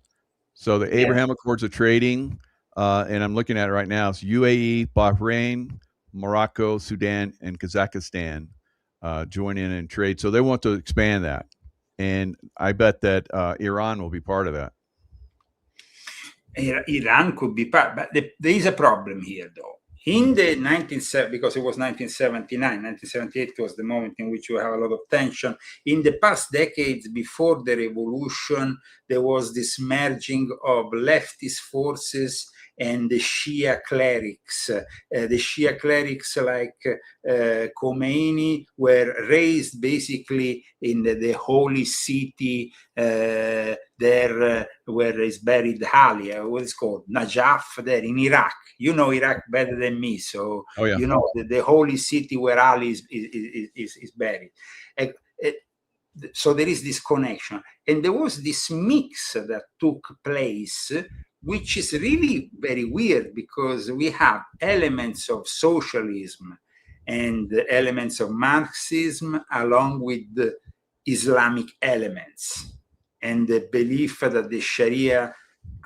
So the Abraham Accords of trading, and I'm looking at it right now. It's UAE, Bahrain, Morocco, Sudan, and Kazakhstan join in and trade. So they want to expand that, and I bet that Iran will be part of that. Iran could be part, but there is a problem here, though. In the because it was 1979, 1978 was the moment in which you have a lot of tension. In the past decades before the revolution, there was this merging of leftist forces and the Shia clerics. The Shia clerics like Khomeini were raised basically in the holy city there where is buried Ali, what is called Najaf, there in Iraq. You know Iraq better than me, so you know the holy city where Ali is buried. So there is this connection, and there was this mix that took place, which is really very weird, because we have elements of socialism and elements of Marxism along with the Islamic elements, and the belief that the Sharia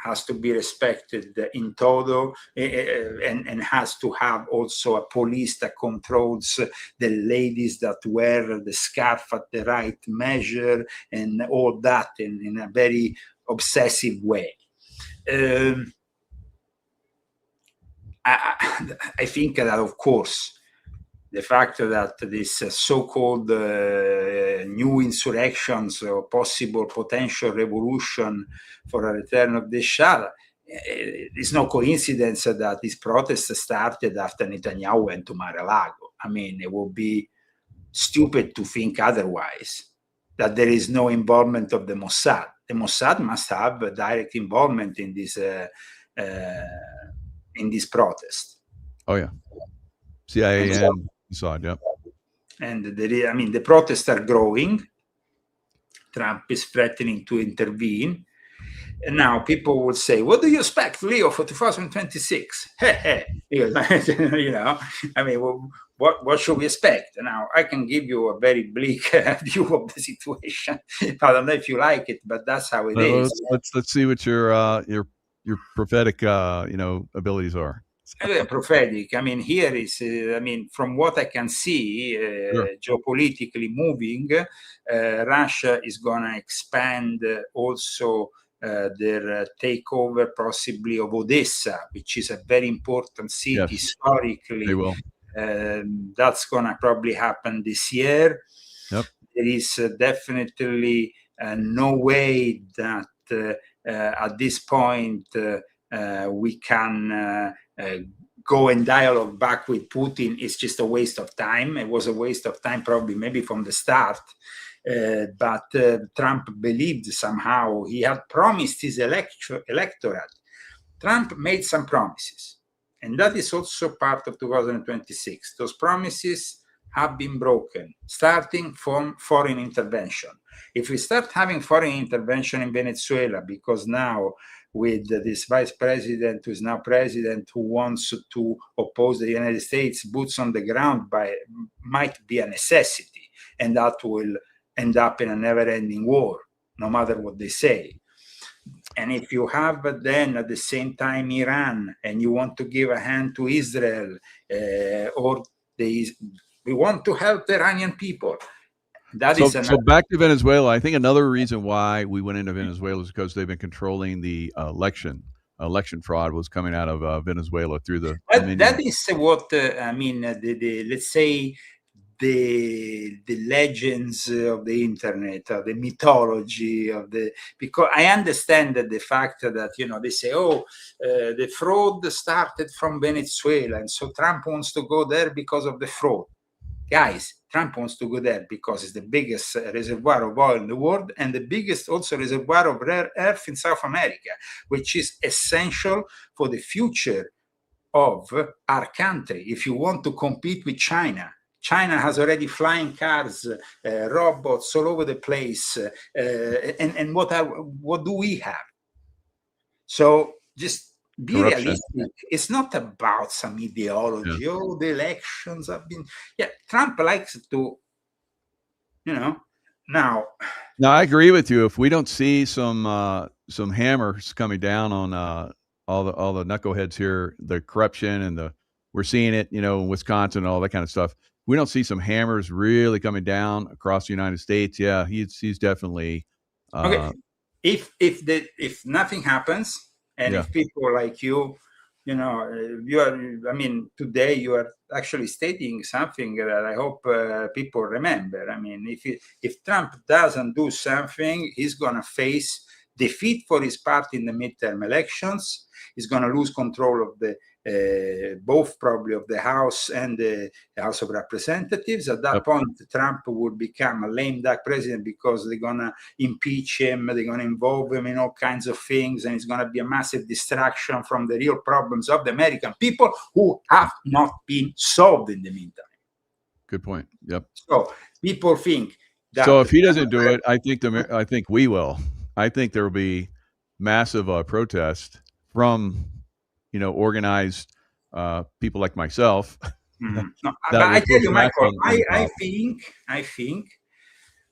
has to be respected in toto, and has to have also a police that controls the ladies that wear the scarf at the right measure, and all that in a very obsessive way. I think that, of course, the fact that this so-called new insurrections or possible potential revolution for a return of the Shah, it's no coincidence that this protest started after Netanyahu went to Mar-a-Lago. I mean, it would be stupid to think otherwise, that there is no involvement of the Mossad. The Mossad must have a direct involvement in this protest. Oh yeah, CIA and Mossad, yeah. And the protests are growing. Trump is threatening to intervene. And now people will say, what do you expect, Leo, for 2026? You know, I mean, what should we expect? Now, I can give you a very bleak view of the situation. I don't know if you like it, but that's how it is. Let's see what your prophetic, abilities are. Prophetic. I mean, here is, from what I can see, geopolitically moving, Russia is going to expand also their takeover possibly of Odessa, which is a very important city historically. They will. That's going to probably happen this year. Yep. There is definitely no way that at this point we can go and dialogue back with Putin. It's just a waste of time. It was a waste of time probably maybe from the start. But Trump believed somehow, he had promised his electorate. Trump made some promises, and that is also part of 2026. Those promises have been broken, starting from foreign intervention. If we start having foreign intervention in Venezuela, because now with this vice president who is now president, who wants to oppose the United States, boots on the ground might be a necessity, and that will end up in a never-ending war, no matter what they say. And if you have then at the same time Iran, and you want to give a hand to Israel, or we want to help the Iranian people. So back to Venezuela. I think another reason why we went into Venezuela is because they've been controlling the election. Election fraud was coming out of Venezuela through the. That is what I mean. Let's say the legends of the internet, the mythology of because I understand that the fact that they say, the fraud started from Venezuela, and so Trump wants to go there because of the fraud. Guys, Trump wants to go there because it's the biggest reservoir of oil in the world, and the biggest also reservoir of rare earth in South America, which is essential for the future of our country. If you want to compete with China, China has already flying cars, robots all over the place, and what do we have? So just be realistic. It's not about some ideology. Yeah. Oh, the elections have been. Yeah, Trump likes to, now. No, I agree with you. If we don't see some hammers coming down on all the knuckleheads here, the corruption and we're seeing it, in Wisconsin and all that kind of stuff. We don't see some hammers really coming down across the United States. Yeah, he's definitely. Okay, if nothing happens, and if people like you, you are. I mean, today you are actually stating something that I hope people remember. I mean, if Trump doesn't do something, he's gonna face defeat for his party in the midterm elections. He's going to lose control of both probably of the House and the House of Representatives. At that point, Trump would become a lame duck president because they're going to impeach him, they're going to involve him in all kinds of things, and it's going to be a massive distraction from the real problems of the American people who have not been solved in the meantime. Good point. Yep. So people think that. So if he doesn't do it, I think we will. I think there will be massive protest from, organized people like myself. No, but I tell you, Michael, I think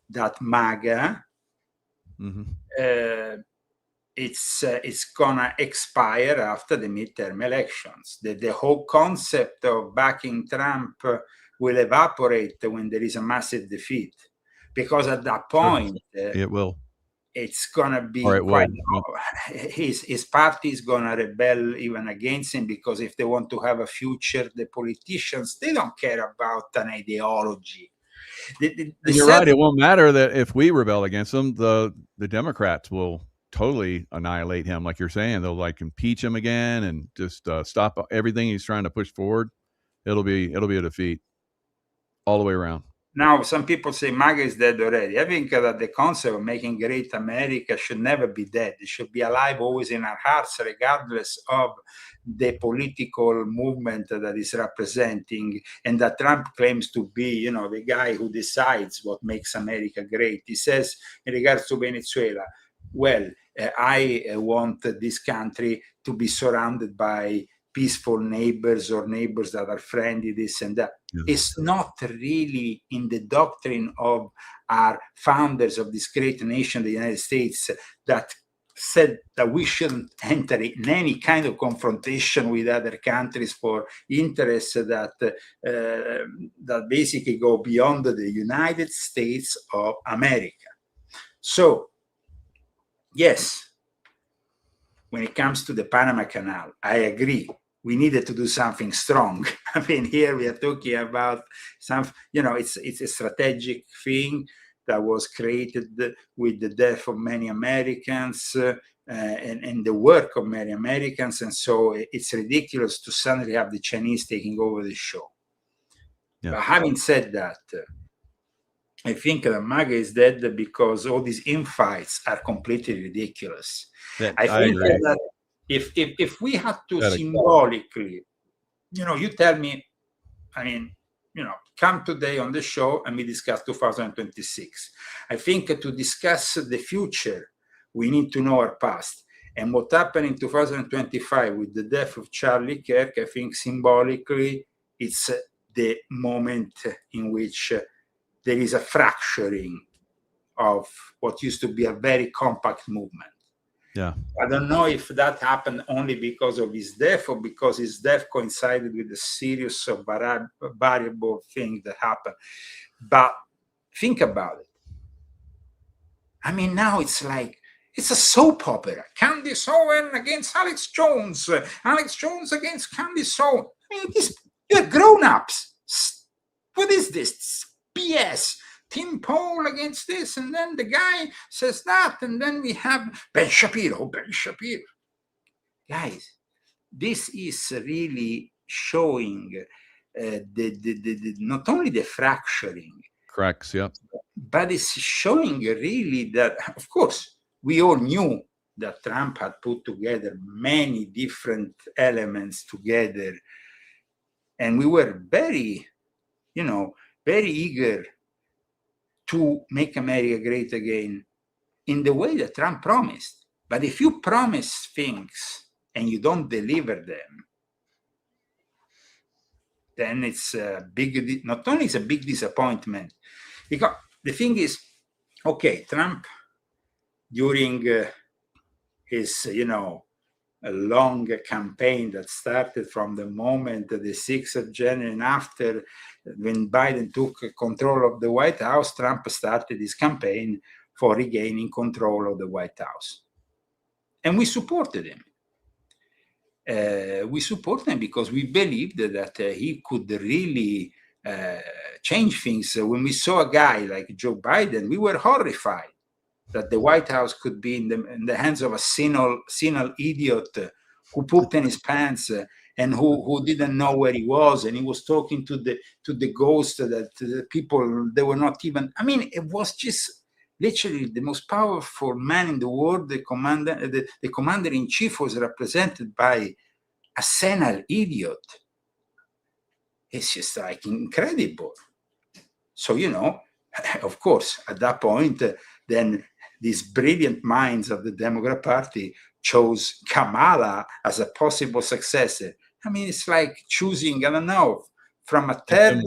that MAGA, it's gonna expire after the midterm elections. The whole concept of backing Trump will evaporate when there is a massive defeat, because at that point it will. It's gonna be quite. His party is gonna rebel even against him, because if they want to have a future, the politicians, they don't care about an ideology. You're right. It won't matter that if we rebel against them, the Democrats will totally annihilate him, like you're saying. They'll impeach him again and just stop everything he's trying to push forward. It'll be a defeat all the way around. Now, some people say MAGA is dead already. I think that the concept of making great America should never be dead. It should be alive always in our hearts, regardless of the political movement that is representing, and that Trump claims to be, the guy who decides what makes America great. He says, in regards to Venezuela, well, I want this country to be surrounded by peaceful neighbors, or neighbors that are friendly, this and that. It's not really in the doctrine of our founders of this great nation, the United States, that said that we shouldn't enter in any kind of confrontation with other countries for interests that basically go beyond the United States of America. So, yes, when it comes to the Panama Canal, I agree. We needed to do something strong. I mean, here we are talking about it's a strategic thing that was created with the death of many Americans and the work of many Americans. And so it's ridiculous to suddenly have the Chinese taking over the show. Yeah. But having said that, I think that MAGA is dead because all these infights are completely ridiculous. I think that if we had to symbolically, you tell me, I mean, come today on the show and we discuss 2026. I think to discuss the future, we need to know our past. And what happened in 2025 with the death of Charlie Kirk, I think symbolically, it's the moment in which there is a fracturing of what used to be a very compact movement. Yeah. I don't know if that happened only because of his death or because his death coincided with a series of variable things that happened. But think about it. I mean, now it's like, it's a soap opera. Candice Owen against Alex Jones. Alex Jones against Candice Owen. I mean, you're grown-ups. What is this? BS. Tim Poll against this, and then the guy says that, and then we have Ben Shapiro. Guys, this is really showing not only the fracturing, Cracks, yep. but it's showing really that, of course, we all knew that Trump had put together many different elements together, and we were very, very eager to make America great again in the way that Trump promised. But if you promise things and you don't deliver them, then it's a big, not only it's a big disappointment, because the thing is, okay, Trump, during his, a long campaign that started from the moment the 6th of January and after, when Biden took control of the White House, Trump started his campaign for regaining control of the White House. And we supported him. We support him because we believed that he could really change things. When we saw a guy like Joe Biden, we were horrified that the White House could be in the hands of a senile idiot who pooped in his pants and who didn't know where he was, and he was talking to the ghost that the people, they were not even. I mean, it was just literally the most powerful man in the world. The commander-in-chief was represented by a senile idiot. It's just like incredible. So, of course, at that point, then these brilliant minds of the Democrat Party chose Kamala as a possible successor. I mean, it's like choosing, I don't know, from a third.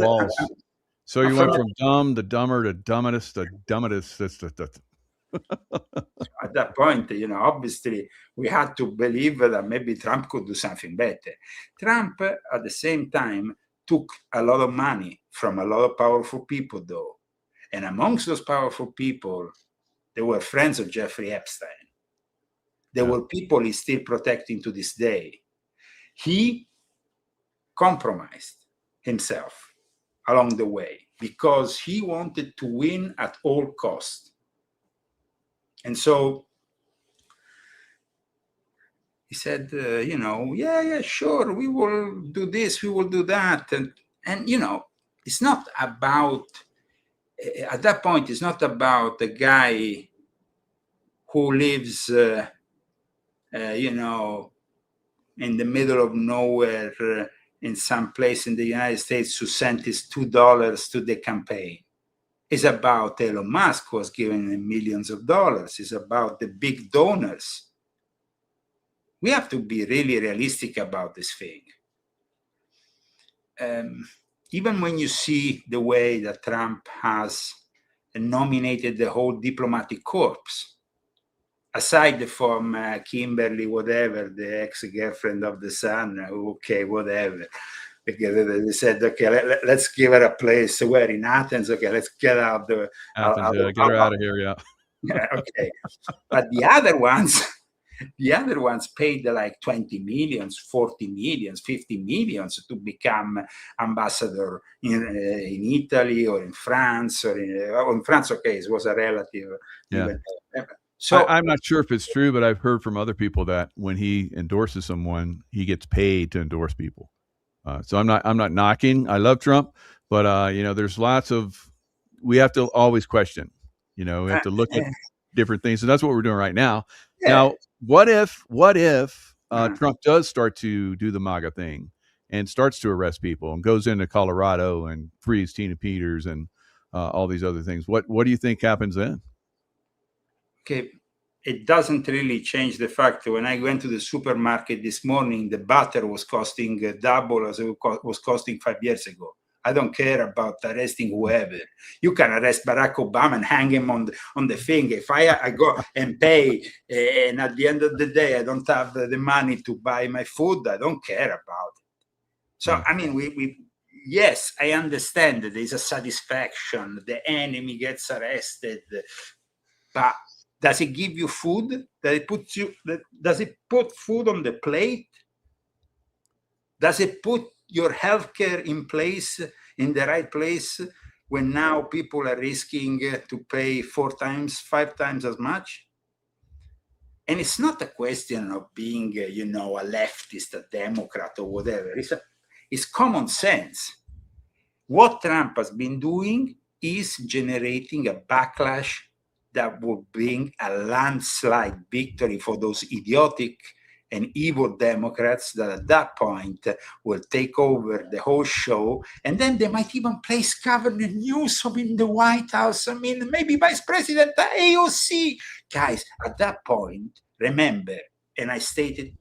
So you went from dumb to dumber to dumbest to dumbest. At that point, obviously, we had to believe that maybe Trump could do something better. Trump, at the same time, took a lot of money from a lot of powerful people, though. And amongst those powerful people, there were friends of Jeffrey Epstein. There were people he's still protecting to this day. He compromised himself along the way because he wanted to win at all costs. And so he said, yeah, sure, we will do this, we will do that. And it's not about, at that point, it's not about the guy who lives, in the middle of nowhere in some place in the United States who sent his $2 to the campaign. It's about Elon Musk, who was giving him millions of dollars. It's about the big donors. We have to be really realistic about this thing. Even when you see the way that Trump has nominated the whole diplomatic corps, aside from Kimberly, whatever, the ex-girlfriend of the son, okay, whatever. Because they said, okay, let's give her a place where in Athens. Okay, let's get out the Athens, get her out of here, yeah. Okay, but the other ones paid like 20 millions, 40 millions, 50 millions to become ambassador in Italy or in France or in France. Okay, it was a relative. Yeah. Even. So I'm not sure if it's true, but I've heard from other people that when he endorses someone, he gets paid to endorse people. So I'm not knocking. I love Trump, but there's lots of, we have to always question. We have to look at different things, and that's what we're doing right now. Yeah. Now, what if Trump does start to do the MAGA thing and starts to arrest people and goes into Colorado and frees Tina Peters and all these other things? What do you think happens then? Okay. It doesn't really change the fact that when I went to the supermarket this morning, the butter was costing double as it was costing 5 years ago. I don't care about arresting whoever. You can arrest Barack Obama and hang him on the thing. If I go and pay, and at the end of the day, I don't have the money to buy my food, I don't care about it. So, yeah. I mean, yes, I understand that there's a satisfaction. The enemy gets arrested, but does it give you food? Does it put food on the plate? Does it put your healthcare in place, in the right place, when now people are risking to pay 4 times, 5 times as much? And it's not a question of being, a leftist, a Democrat, or whatever. It's common sense. What Trump has been doing is generating a backlash that will bring a landslide victory for those idiotic and evil Democrats that at that point will take over the whole show. And then they might even place Governor Newsom in the White House. I mean, maybe Vice President AOC. Guys, at that point, remember, and I stated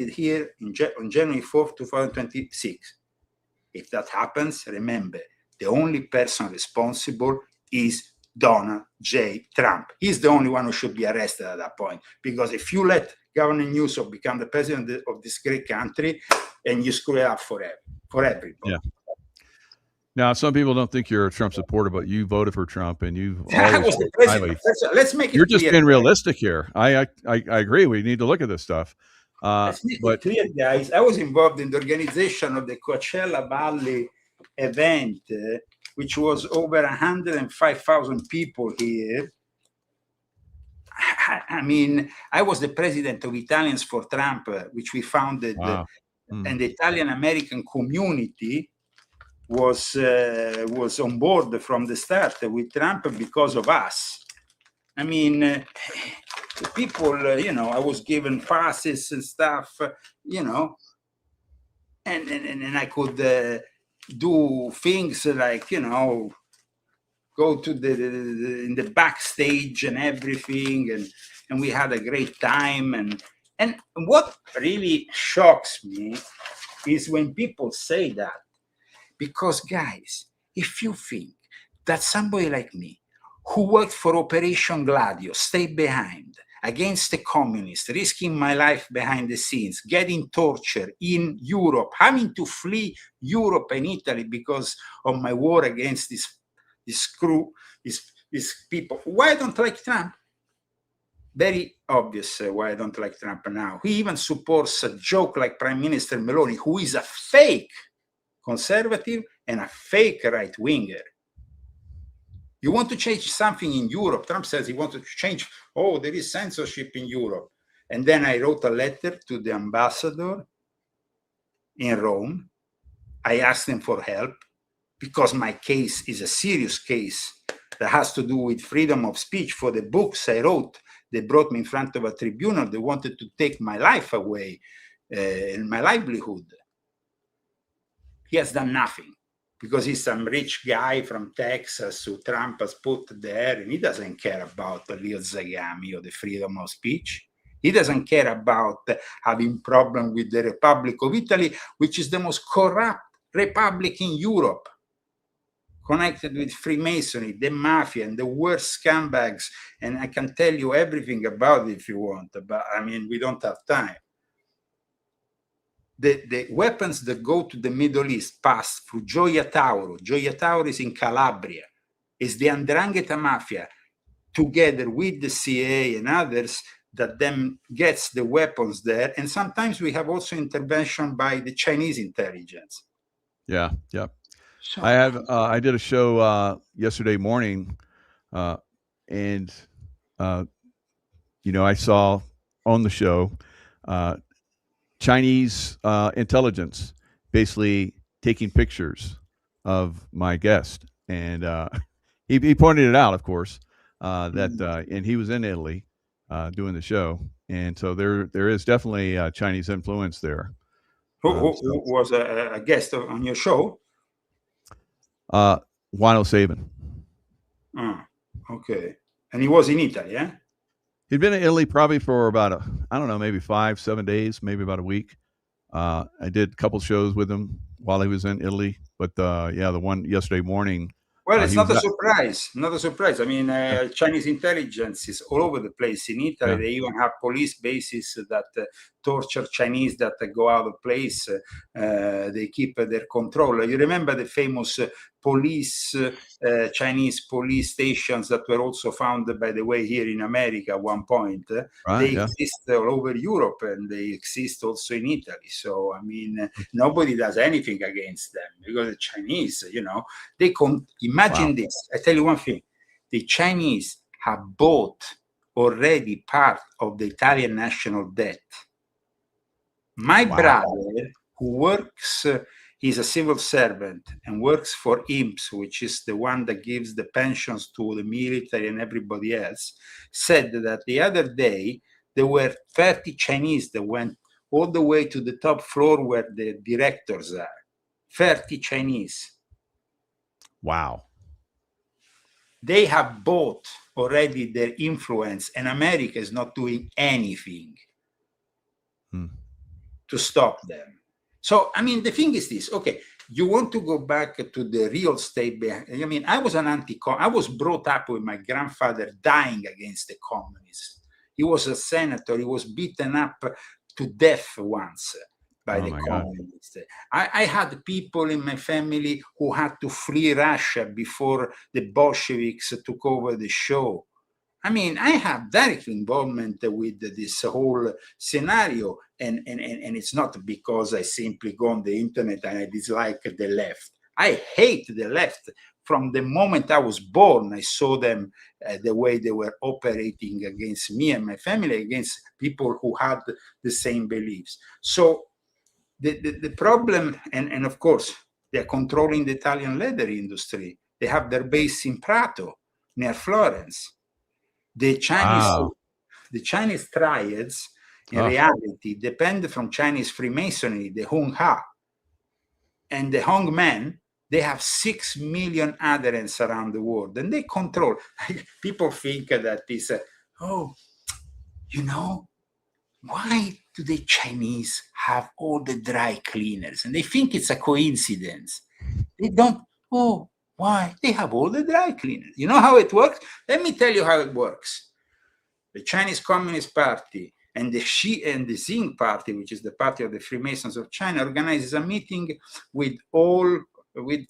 here on January 4th, 2026, if that happens, remember, the only person responsible is Donald J. Trump. He's the only one who should be arrested at that point. Because if you let Governor Newsom become the president of this great country, and you screw it up for everybody. Yeah. Now, some people don't think you're a Trump supporter, but you voted for Trump, and you've always let's make it You're just being realistic here. I agree. We need to look at this stuff. Let's make it clear, guys. I was involved in the organization of the Coachella Valley event, which was over 105,000 people here. I mean, I was the president of Italians for Trump, which we founded, and the Italian American community was on board from the start with Trump because of us. I mean, the people, I was given passes and stuff, and I could do things like, go to in the backstage and everything, and we had a great time. And what really shocks me is when people say that, because guys, if you think that somebody like me, who worked for Operation Gladio, stayed behind against the communists, risking my life behind the scenes, getting tortured in Europe, having to flee Europe and Italy because of my war against these people. Why I don't like Trump? Very obvious why I don't like Trump now. He even supports a joke like Prime Minister Meloni, who is a fake conservative and a fake right-winger. You want to change something in Europe. Trump says he wanted to change, there is censorship in Europe. And then I wrote a letter to the ambassador in Rome. I asked him for help because my case is a serious case that has to do with freedom of speech. For the books I wrote, they brought me in front of a tribunal. They wanted to take my life away and my livelihood. He has done nothing because he's some rich guy from Texas who Trump has put there, and he doesn't care about the real Zagami or the freedom of speech. He doesn't care about having problem with the Republic of Italy, which is the most corrupt republic in Europe, connected with Freemasonry, the mafia, and the worst scumbags. And I can tell you everything about it if you want, but I mean, we don't have time. The weapons that go to the Middle East pass through Gioia Tauro. Gioia Tauro is in Calabria. It's the 'Ndrangheta mafia, together with the CIA and others, that then gets the weapons there. And sometimes we have also intervention by the Chinese intelligence. Yeah. So, I did a show yesterday morning, and I saw on the show Chinese intelligence basically taking pictures of my guest, and he pointed it out, of course, that and he was in Italy doing the show, and so there is definitely Chinese influence there. Who was a guest on your show? Wano Saban. Okay, and he was in Italy, yeah? He'd been in Italy probably for about maybe 5-7 days, maybe about a week. I did a couple shows with him while he was in Italy. But yeah, the one yesterday morning. Well, it's He not was a at, surprise. Not a surprise. I mean, yeah, Chinese intelligence is all over the place. In Italy, yeah, they even have police bases that torture Chinese that go out of place. They keep their control. You remember the famous Chinese police stations that were also found, by the way, here in America at one point. right, They yeah, exist all over Europe, and they exist also in Italy. So, I mean, nobody does anything against them because the Chinese, they wow, imagine this. I tell you one thing: the Chinese have bought already part of the Italian national debt. My wow, brother, who works, he's a civil servant and works for IMSS, which is the one that gives the pensions to the military and everybody else, said that the other day there were 30 Chinese that went all the way to the top floor where the directors are. 30 Chinese. wow. They have bought already their influence, and America is not doing anything to stop them. So, I mean, the thing is this, okay, you want to go back to the real estate. I mean, I was I was brought up with my grandfather dying against the communists. He was a senator. He was beaten up to death once by the communists. I had people in my family who had to flee Russia before the Bolsheviks took over the show. I mean, I have direct involvement with this whole scenario, and it's not because I simply go on the internet and I dislike the left. I hate the left. From the moment I was born, I saw them, the way they were operating against me and my family, against people who had the same beliefs. So the problem, and of course, they're controlling the Italian leather industry. They have their base in Prato, near Florence. The Chinese triads, in reality, depend from Chinese Freemasonry, the Hung Ha. And the Hong men, they have 6 million adherents around the world, and they control. People think that this, why do the Chinese have all the dry cleaners? And they think it's a coincidence. They don't, why? They have all the dry cleaners. You know how it works? Let me tell you how it works. The Chinese Communist Party and the Xing Party, which is the party of the Freemasons of China, organizes a meeting with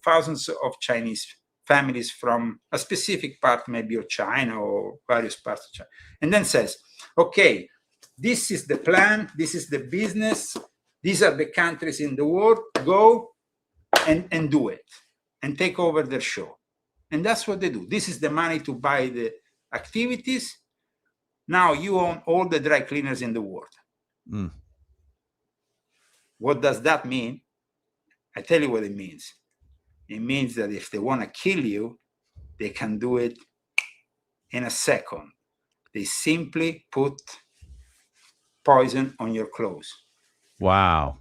thousands of Chinese families from a specific part, maybe of China or various parts of China, and then says, okay, this is the plan, this is the business, these are the countries in the world, go and do it, and take over their show. And that's what they do. This is the money to buy the activities. Now you own all the dry cleaners in the world. What does that mean? I tell you what it means. It means that if they want to kill you, they can do it in a second. They simply put poison on your clothes. Wow.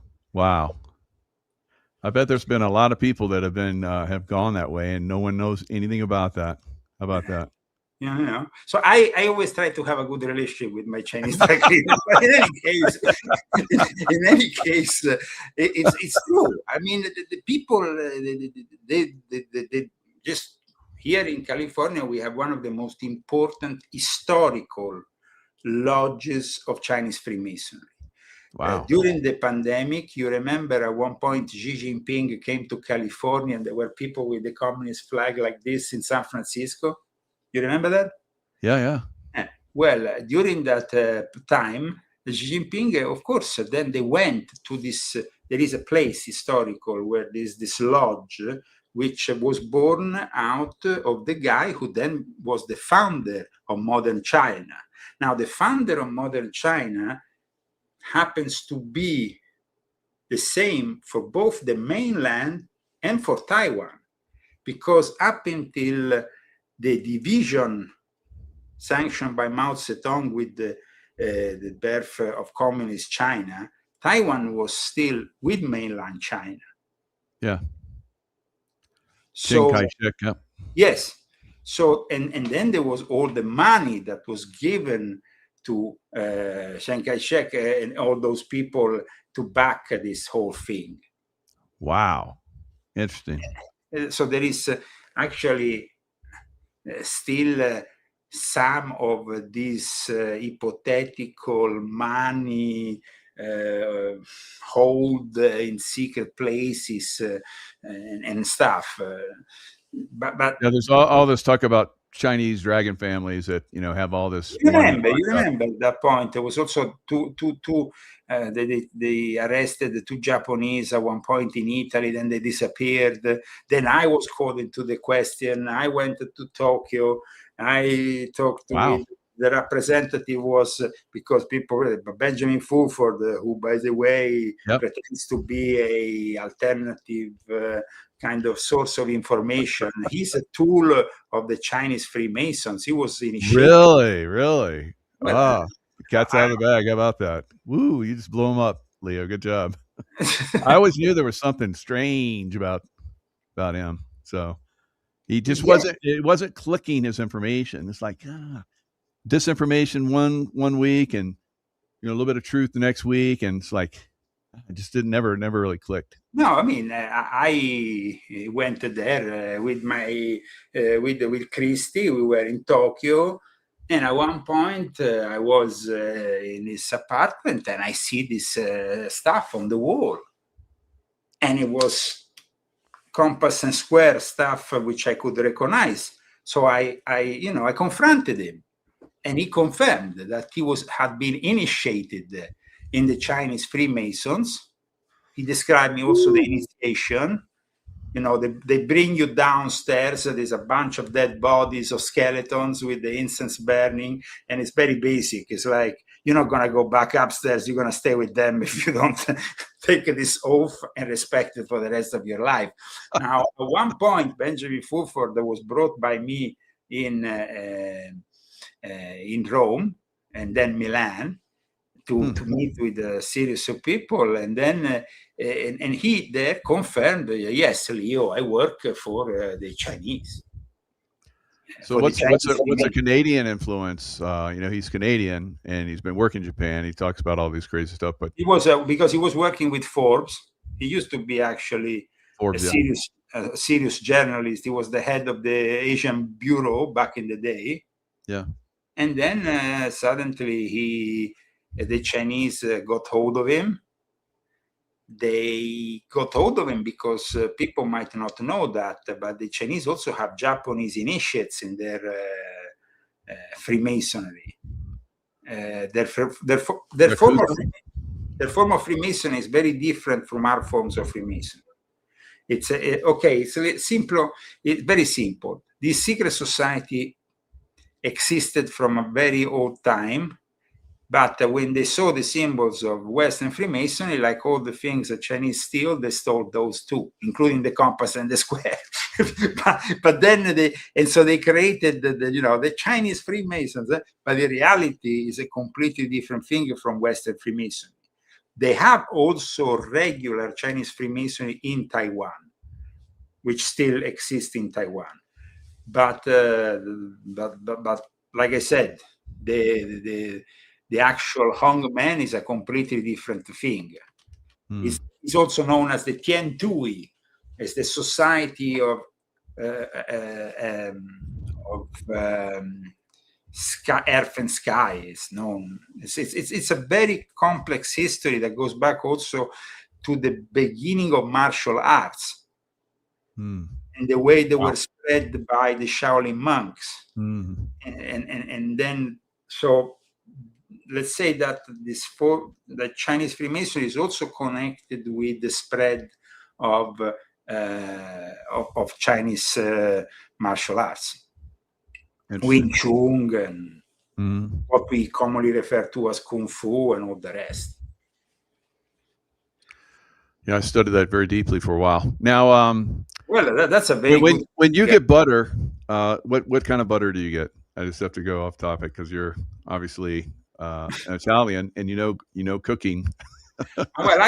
I bet there's been a lot of people that have gone that way, and no one knows anything about that. How about that? So I always try to have a good relationship with my Chinese dry cleaners. But in any case, it's true. I mean, the people, they just here in California, we have one of the most important historical lodges of Chinese Freemasonry. Wow. During the pandemic, you remember at one point Xi Jinping came to California, and there were people with the communist flag like this in San Francisco. You remember that? Yeah. Well, during that time, Xi Jinping, of course, then they went to this, there is a place historical where there's this lodge, which was born out of the guy who then was the founder of modern China. Now, the founder of modern China happens to be the same for both the mainland and for Taiwan, because up until the division sanctioned by Mao Zedong with the birth of communist China, Taiwan was still with mainland China. Yeah. So, Chiang Kai-shek, yeah. Yes. So, and then there was all the money that was given to Chiang Kai-shek and all those people to back this whole thing. Wow. Interesting. So there is actually still some of these hypothetical money hold in secret places and stuff. But Yeah, there's all this talk about Chinese dragon families that, you know, have all this money. you remember that point? There was also they arrested the 2 Japanese at one point in Italy, then they disappeared. Then I was called into the question. I went to Tokyo. I talked Wow. with the representative was because people, Benjamin Fulford, who, by the way, Yep. pretends to be a alternative kind of source of information. He's a tool of the Chinese Freemasons. He was initiated. Really? Well, The cat's out of the bag. How about that? Woo, you just blew him up, Leo. Good job. I always knew there was something strange about him. So he just wasn't clicking his information. It's like disinformation one week and, you know, a little bit of truth the next week, and it's like I just never really clicked. No, I mean, I went there with my with Christy. We were in Tokyo, and at one point I was in his apartment, and I see this stuff on the wall, and it was compass and square stuff which I could recognize. So I confronted him, and he confirmed that he had been initiated in the Chinese Freemasons. He described me also the initiation. You know, they bring you downstairs. There's a bunch of dead bodies of skeletons with the incense burning, and it's very basic. It's like, you're not going to go back upstairs. You're going to stay with them if you don't take this oath and respect it for the rest of your life. Now, at one point, Benjamin Fulford was brought by me in Rome and then Milan to meet with a series of people, and then and he there confirmed, yes, Leo, I work for the Chinese. So what's a Canadian influence? You know, he's Canadian and he's been working in Japan. He talks about all these crazy stuff, but he was because he was working with Forbes. He used to be actually Forbes, a serious journalist. He was the head of the Asian bureau back in the day. Yeah, and then suddenly the Chinese got hold of him. They got hold of him because people might not know that, but the Chinese also have Japanese initiates in their Freemasonry. Their form of Freemasonry is very different from our forms of Freemasonry. It's it's simple. It's very simple. This secret society existed from a very old time, but when they saw the symbols of Western Freemasonry, like all the things the Chinese steal, they stole those too, including the compass and the square. but then so they created the Chinese Freemasons, but the reality is a completely different thing from Western Freemasonry. They have also regular Chinese Freemasonry in Taiwan, which still exists in Taiwan. But like I said, the actual Hongman is a completely different thing. It's also known as the Tian Tui, as the Society of Earth and Sky is known. It's a very complex history that goes back also to the beginning of martial arts and the way they were spread by the Shaolin monks. And then, so let's say that the Chinese Freemasonry is also connected with the spread of Chinese martial arts, Wing Chun, and what we commonly refer to as Kung Fu and all the rest. Yeah, I studied that very deeply for a while. Now, well, that's a very good. When you get butter, what kind of butter do you get? I just have to go off topic because you're obviously an Italian and you know cooking. Well,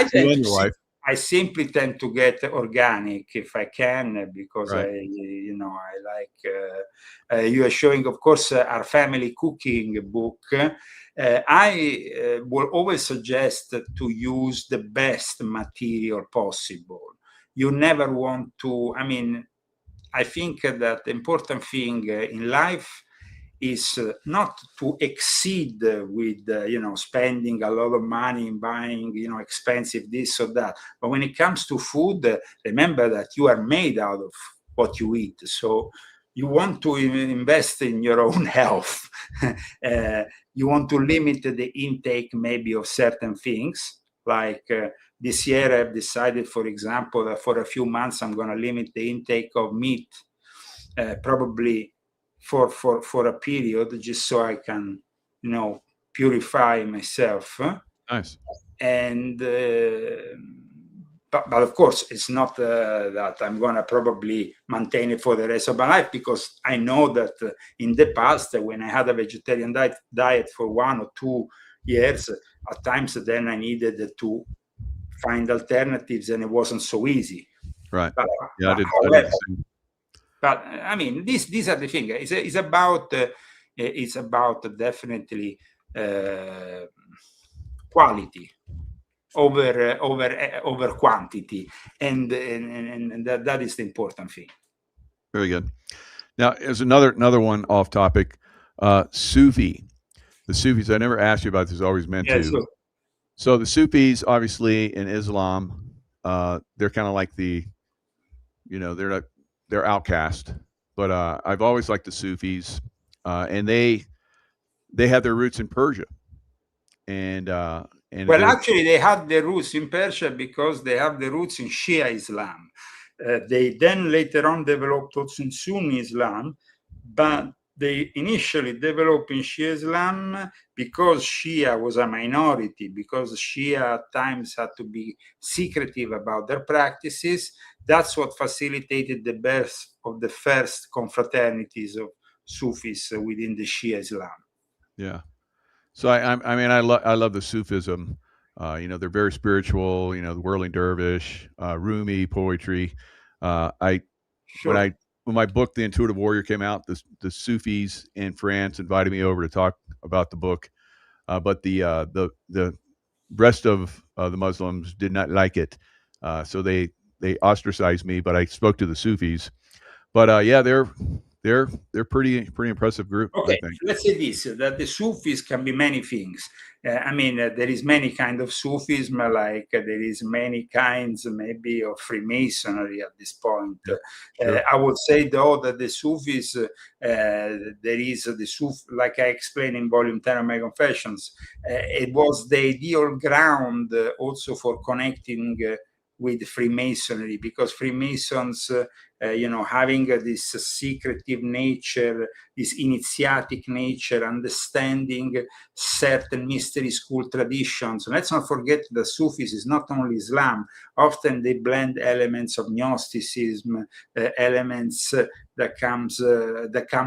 I simply tend to get organic if I can, because I like. You are showing, of course, our family cooking book. I will always suggest to use the best material possible. you never want to, I mean, I think that the important thing in life is not to exceed with, spending a lot of money in buying, expensive this or that. But when it comes to food, remember that you are made out of what you eat. So you want to invest in your own health. You want to limit the intake maybe of certain things. Like this year, I've decided, for example, that for a few months, I'm going to limit the intake of meat, probably for a period, just so I can, purify myself. Nice. And but of course, it's not that I'm going to probably maintain it for the rest of my life, because I know that in the past, when I had a vegetarian diet for 1 or 2 years, at times then I needed to find alternatives, and it wasn't so easy. Right. But, Yeah, I did however, the same. but I mean, these are the things. It's about definitely quality over quantity, and that is the important thing. Very good. Now, there's another one off topic. Sufi. The Sufis. I never asked you about this. Always meant to. So the Sufis, obviously in Islam, they're kind of like they're outcast. But I've always liked the Sufis, and they have their roots in Persia. And well, actually, they had their roots in Persia because they have the roots in Shia Islam. They then later on developed also in Sunni Islam, but they initially developed in Shia Islam because Shia was a minority, because Shia at times had to be secretive about their practices. That's what facilitated the birth of the first confraternities of Sufis within the Shia Islam. Yeah. So I love the Sufism. They're very spiritual. The Whirling Dervish, Rumi poetry. When my book, The Intuitive Warrior, came out, the Sufis in France invited me over to talk about the book, but the rest of the Muslims did not like it, so they ostracized me. But I spoke to the Sufis. But yeah, they're pretty impressive group. Okay, I think. let's say this, that the Sufis can be many things. There is many kind of Sufism, like there is many kinds maybe of Freemasonry at this point. Sure. I would say though that the Sufis, there is the Suf, like I explained in volume 10 of my Confessions, it was the ideal ground also for connecting with Freemasonry, because Freemasons, having this secretive nature, this initiatic nature, understanding certain mystery school traditions. Let's not forget that Sufis is not only Islam. Often they blend elements of Gnosticism, elements that come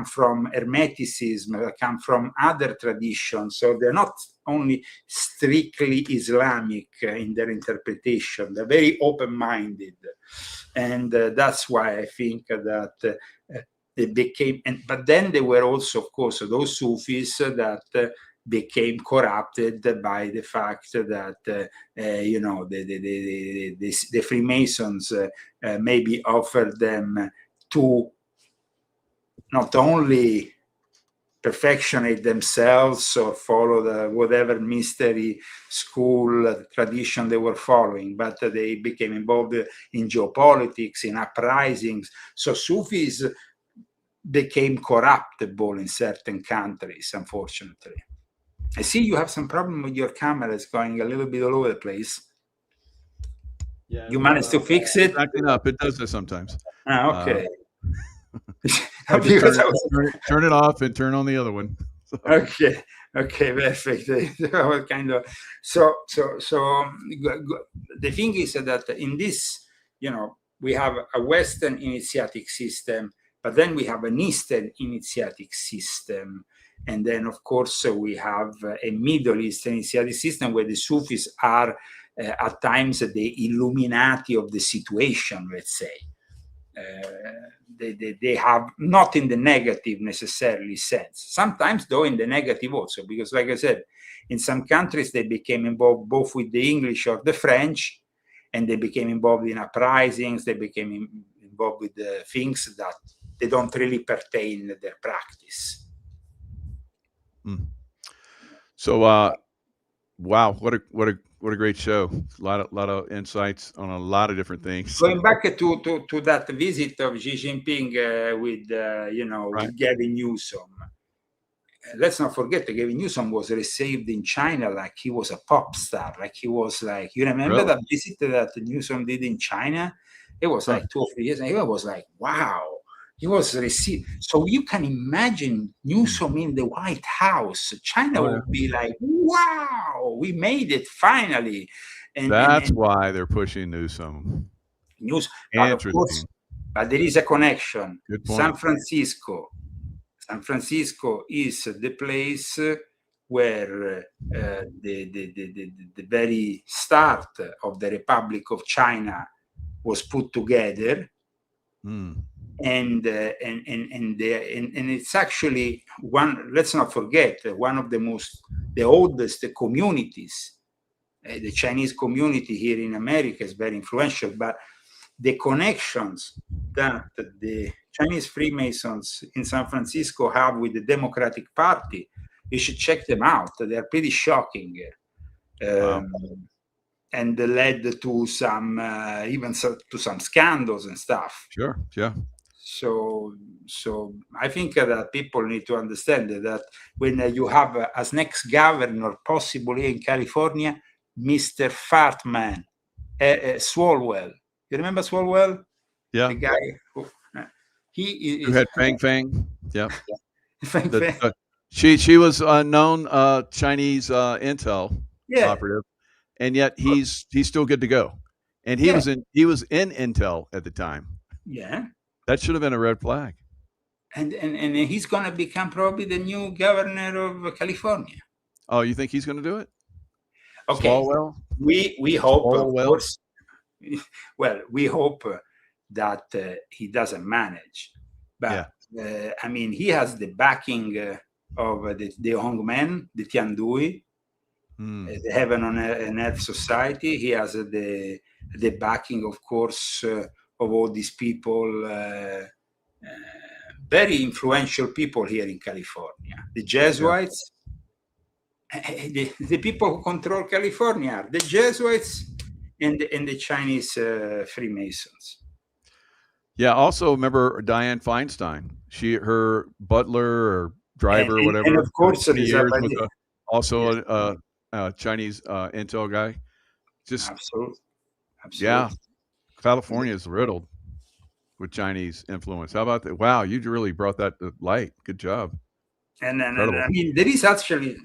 from Hermeticism, that come from other traditions. So they're not only strictly Islamic in their interpretation. They're very open-minded. And that's why I think that they became, but then there were also, of course, those Sufis that became corrupted by the fact that, the Freemasons maybe offered them to not only perfectionate themselves or follow the whatever mystery school tradition they were following, but they became involved in geopolitics, in uprisings. So Sufis became corruptible in certain countries, unfortunately. I see you have some problem with your camera. It's going a little bit all over the place. Yeah, you managed to fix it? Acting up. It does this sometimes. Okay. Turn it off and turn on the other one. Okay, perfect. Kind of. So the thing is that in this, we have a Western initiatic system, but then we have an Eastern initiatic system, and then of course we have a Middle Eastern initiatic system where the Sufis are at times the Illuminati of the situation, let's say. They have, not in the negative necessarily sense, sometimes though in the negative also, because like I said, in some countries they became involved both with the English or the French, and they became involved in uprisings. They became involved with things that they don't really pertain to their practice. So, wow, what a great show! A lot of insights on a lot of different things. Going back to that visit of Xi Jinping with with Gavin Newsom. Let's not forget that Gavin Newsom was received in China like he was a pop star. Like he was like, you remember that visit that Newsom did in China? It was like 2 or 3 years, and he was like, wow. He was received. So you can imagine Newsom in the White House. China would be like, wow, we made it finally. And that's why they're pushing Newsom. But of course, but there is a connection. Good point. San Francisco is the place where the very start of the Republic of China was put together. And it's actually one, let's not forget, one of the oldest communities. The Chinese community here in America is very influential, but the connections that the Chinese Freemasons in San Francisco have with the Democratic Party, you should check them out. They're pretty shocking. And they led to some, even to some scandals and stuff. Sure, yeah. So I think that people need to understand that when you have as next governor, possibly in California, Mr. Fartman, Swalwell. You remember Swalwell? Yeah. The guy who had Fang. Yeah. Fang. She was a known Chinese intel operative, and yet he's still good to go. And he was in intel at the time. Yeah. That should have been a red flag. And he's going to become probably the new governor of California. Oh, you think he's going to do it? Okay. Swalwell? We hope, of course. Well, we hope that he doesn't manage. But, I mean, he has the backing of the Hongmen, the Tiandui, the Heaven on Earth Society. He has the backing, of course, of all these people, very influential people here in California. The Jesuits, the people who control California are the Jesuits and the Chinese Freemasons. Yeah, also remember Dianne Feinstein. Her butler or driver or whatever. And of course, also a Chinese intel guy. Absolutely. Yeah. California is riddled with Chinese influence. How about that? Wow, you really brought that to light. Good job. And I mean, there is actually,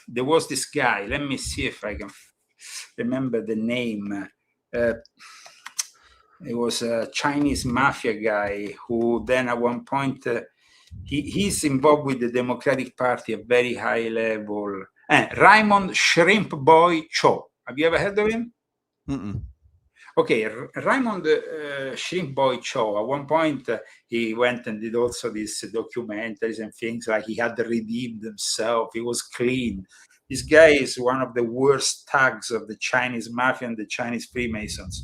there was this guy. Let me see if I can remember the name. It was a Chinese mafia guy who then at one point, he's involved with the Democratic Party at very high level. Raymond Shrimp Boy Cho. Have you ever heard of him? Okay, Raymond Shrimp Boy Cho, at one point he went and did also these documentaries and things like he had redeemed himself. He was clean. This guy is one of the worst thugs of the Chinese mafia and the Chinese Freemasons.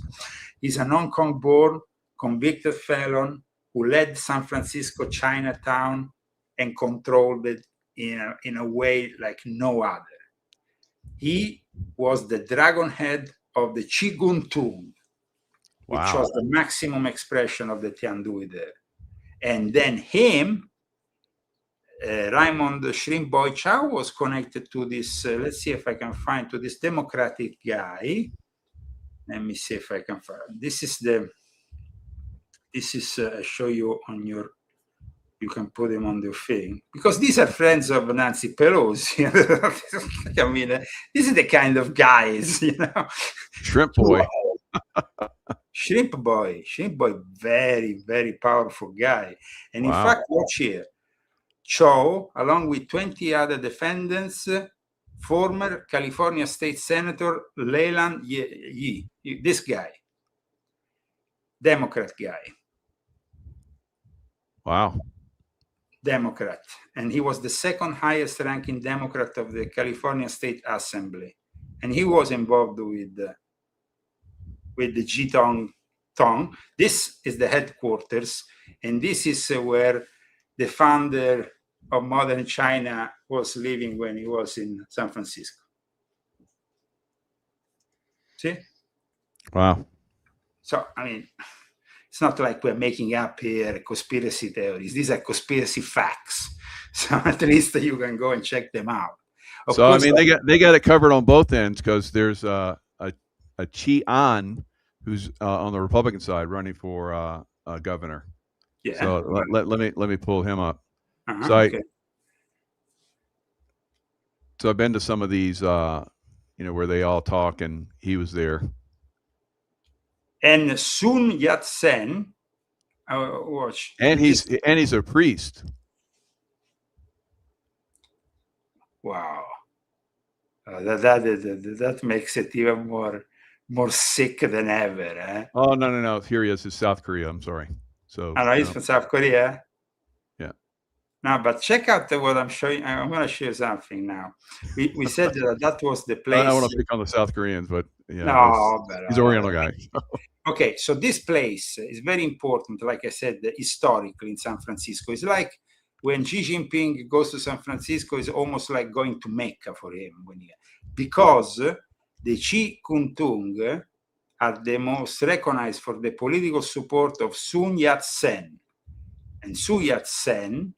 He's an Hong Kong born, convicted felon who led San Francisco Chinatown and controlled it in a way like no other. He was the dragon head of the Chigun Tung, which was the maximum expression of the Tiandui there. And then him, Raymond Shrimp Boy Chow, was connected to this, let's see if I can find, to this Democratic guy. Let me see if I can find. This is I show you on your, you can put them on the thing, because these are friends of Nancy Pelosi. I mean, this is the kind of guys, you know. Shrimp Boy. Shrimp Boy, very, very powerful guy. And in fact, watch here. Cho, along with 20 other defendants, former California State Senator Leland Yee, this guy, Democrat guy. Wow. Democrat. And he was the second highest ranking Democrat of the California State Assembly. And he was involved with with the Jitong. This is the headquarters, and this is where the founder of modern China was living when he was in San Francisco. See? Wow. So, I mean, it's not like we're making up here conspiracy theories. These are conspiracy facts. So at least you can go and check them out. Of course, I mean, they got it covered on both ends, because there's a Chi-an who's on the Republican side running for governor. Yeah. So let me pull him up. So okay. So I've been to some of these, where they all talk, and he was there. And Sun Yat-sen, watch. And he's a priest. Wow. That makes it even more sick than ever. Eh? Oh, no. Here he is. It's South Korea. I'm sorry. So. Oh, no, he's from South Korea? Yeah. No, but check out what I'm showing. I'm going to show you something now. We said that was the place. I don't want to pick on the South Koreans, but yeah, no, he's an Oriental guy. Okay, so this place is very important, like I said, historically in San Francisco. It's like when Xi Jinping goes to San Francisco, it's almost like going to Mecca for him. Because the Chi Kuntung are the most recognized for the political support of Sun Yat-sen. And Sun Yat-sen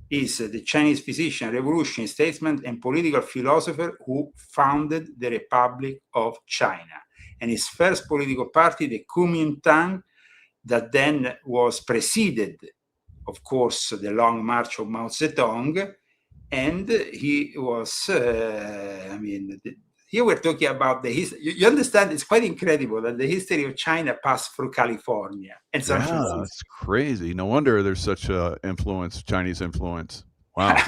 is the Chinese physician, revolutionary statesman, and political philosopher who founded the Republic of China. And his first political party, the Kuomintang, that then was preceded, of course, the Long March of Mao Zedong. And he was, here we're talking about the history. You understand, it's quite incredible that the history of China passed through California and San Francisco. That's crazy. No wonder there's such influence, Chinese influence. Wow.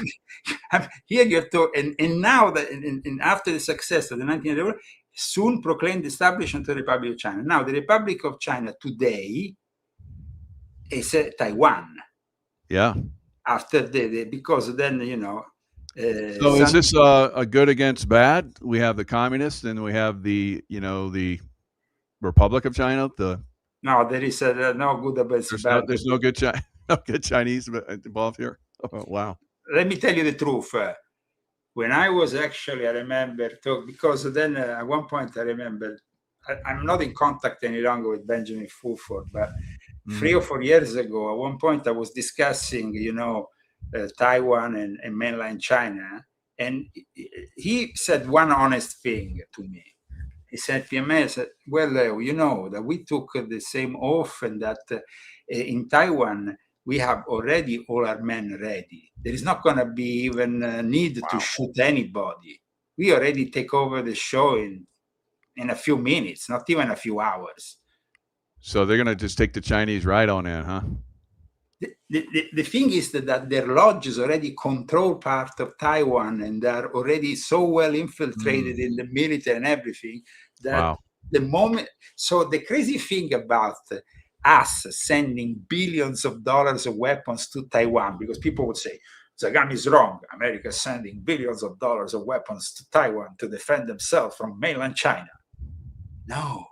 Here you're talking, and now that, and after the success of the 19th soon proclaimed the establishment of the Republic of China. Now, the Republic of China today is Taiwan. Yeah. After because then, so is this a good against bad? We have the communists, and we have the Republic of China. No, there is no good against bad. There's no good Chinese involved here. Oh, wow. Let me tell you the truth. When I was actually, I remember, because then at one point I remember, I'm not in contact any longer with Benjamin Fulford, but 3 or 4 years ago, at one point I was discussing, Taiwan and mainland China, and he said one honest thing to me. He said, PMS, well, that we took the same oath, and that in Taiwan, we have already all our men ready. There is not going to be even a need to shoot anybody. We already take over the show in a few minutes, not even a few hours. So they're going to just take the Chinese right on in, huh? The thing is that their lodges already control part of Taiwan, and they're already so well infiltrated in the military and everything that the moment. So the crazy thing about us sending billions of dollars of weapons to Taiwan, because people would say, Zagami is wrong. America is sending billions of dollars of weapons to Taiwan to defend themselves from mainland China. No.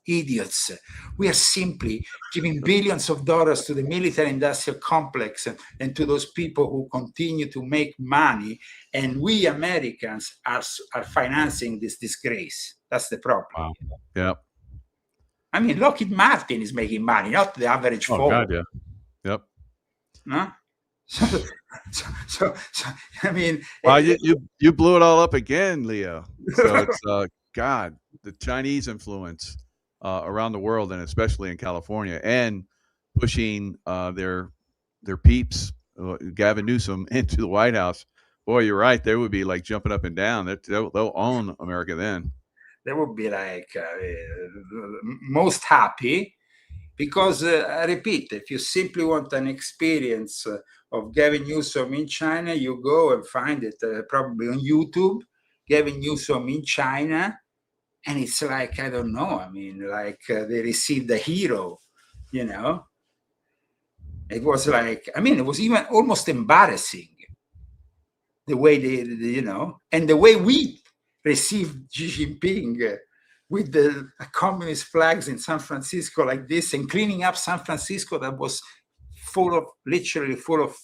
Idiots. We are simply giving billions of dollars to the military-industrial complex and to those people who continue to make money, and we Americans are financing this disgrace. That's the problem. Wow. Yeah. I mean, Lockheed Martin is making money, not the average folk. Oh, God, yeah. Yep. No? So I mean... Wow, you blew it all up again, Leo. So it's, God, the Chinese influence around the world, and especially in California, and pushing their peeps, Gavin Newsom, into the White House. Boy, you're right. They would be like jumping up and down. They'll own America then. They would be like most happy, because I repeat, if you simply want an experience of Gavin Newsom in China, you go and find it probably on YouTube, Gavin Newsom in China. And it's like, I don't know, I mean, like they received a hero, It was like, I mean, it was even almost embarrassing the way they and the way we received Xi Jinping with the communist flags in San Francisco like this, and cleaning up San Francisco that was literally full of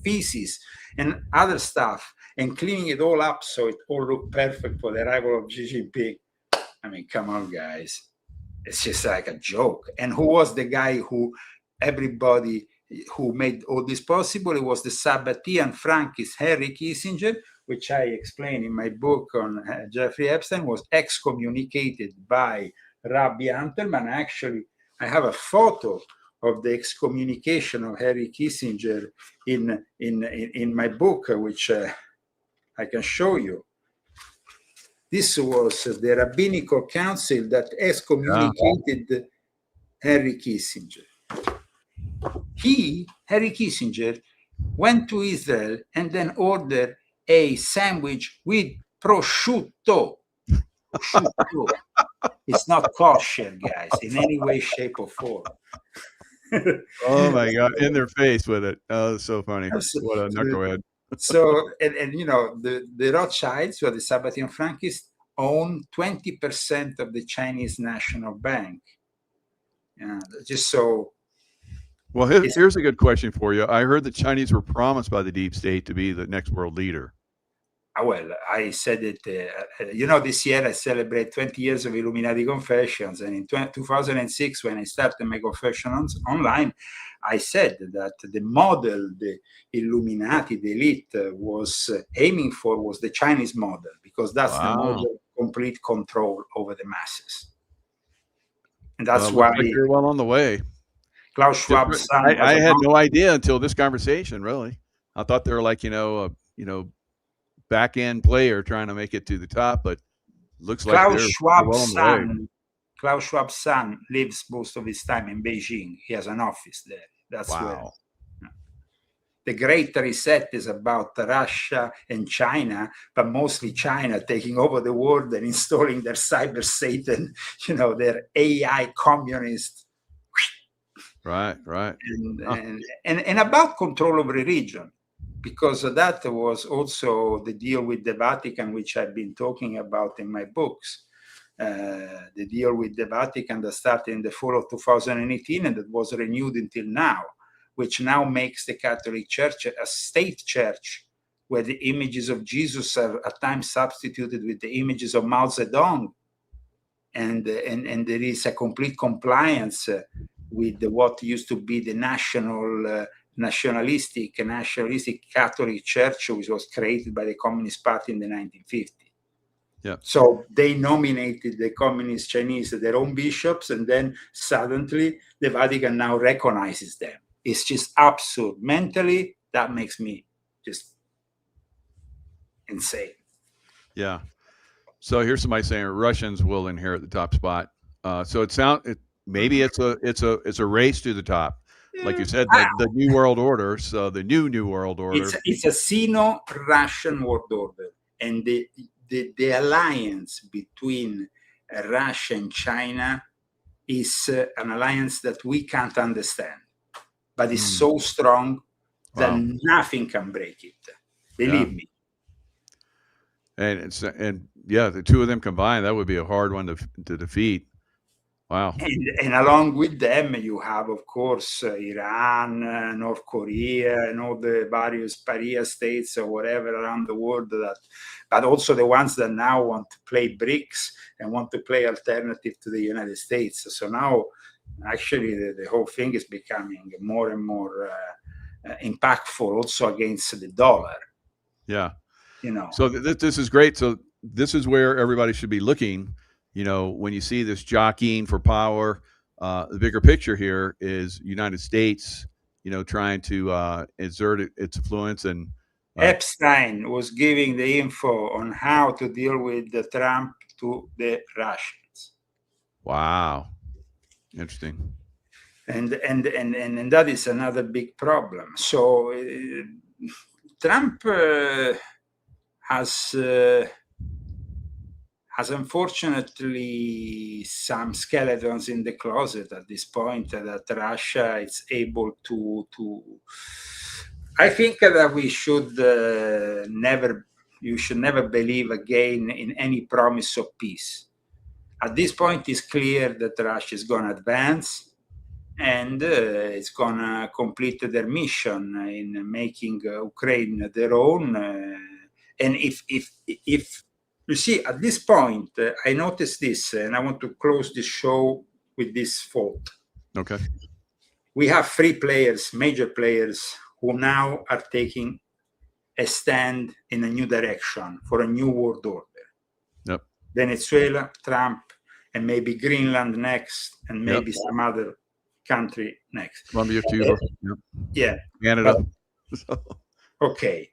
feces and other stuff, and cleaning it all up so it all looked perfect for the arrival of Xi Jinping. I mean, come on, guys. It's just like a joke. And who was the guy who made all this possible? It was the Sabbatean Frankist, Henry Kissinger, which I explain in my book on Jeffrey Epstein, was excommunicated by Rabbi Antelman. Actually, I have a photo of the excommunication of Henry Kissinger in my book, which I can show you. This was the Rabbinical Council that excommunicated Henry Kissinger. Henry Kissinger, went to Israel and then ordered a sandwich with prosciutto. Prosciutto. It's not kosher, guys, in any way, shape, or form. Oh my God! In their face with it. Oh, it's so funny. What a knucklehead. So, and you know, the Rothschilds, or the Sabbatean Frankists, own 20% of the Chinese National Bank. Just so. Well, here's a good question for you. I heard the Chinese were promised by the deep state to be the next world leader. Well, I said it, this year I celebrate 20 years of Illuminati Confessions. And in 2006, when I started my confessions online, I said that the model the Illuminati, the elite, was aiming for was the Chinese model, because that's the model of complete control over the masses. And that's why you're well on the way. Klaus Schwab's son. I had no idea until this conversation, really. I thought they were like, back end player trying to make it to the top, but looks like Klaus Schwab's son lives most of his time in Beijing. He has an office there. That's where the Great Reset is about Russia and China, but mostly China taking over the world and installing their cyber Satan, their AI communist. Right. And about control of religion, because that was also the deal with the Vatican, which I've been talking about in my books. The deal with the Vatican that started in the fall of 2018 and that was renewed until now, which now makes the Catholic Church a state church, where the images of Jesus are at times substituted with the images of Mao Zedong. And there is a complete compliance with what used to be the nationalistic Catholic Church, which was created by the Communist Party in the 1950s. Yeah. So they nominated the Communist Chinese their own bishops, and then suddenly the Vatican now recognizes them. It's just absurd. Mentally, that makes me just insane. Yeah. So here's somebody saying Russians will inherit the top spot. So maybe it's a race to the top. Like you said, the New World Order. So the new World Order. It's a Sino-Russian world order, and the alliance between Russia and China is an alliance that we can't understand, but it's so strong that nothing can break it. Believe me. And the two of them combined, that would be a hard one to defeat. Wow. And along with them, you have, of course, Iran, North Korea, and all the various paria states or whatever around the world, but also the ones that now want to play BRICS and want to play alternative to the United States. So now, actually, the whole thing is becoming more and more impactful also against the dollar. Yeah. So this is great. So this is where everybody should be looking. When you see this jockeying for power, the bigger picture here is United States, trying to exert its influence. And Epstein was giving the info on how to deal with the Trump to the Russians. Wow. Interesting. And that is another big problem. So Trump has unfortunately some skeletons in the closet at this point that Russia is able to. I think that we should you should never believe again in any promise of peace. at this point, it's clear that Russia is going to advance, and it's going to complete their mission in making Ukraine their own. And if you see, at this point, I noticed this, and I want to close the show with this thought. Okay. We have 3 players, major players, who now are taking a stand in a new direction for a new world order. Yep. Venezuela, Trump, and maybe Greenland next, and maybe some other country next. Colombia, Cuba. Yep. Yeah. Canada. But, okay.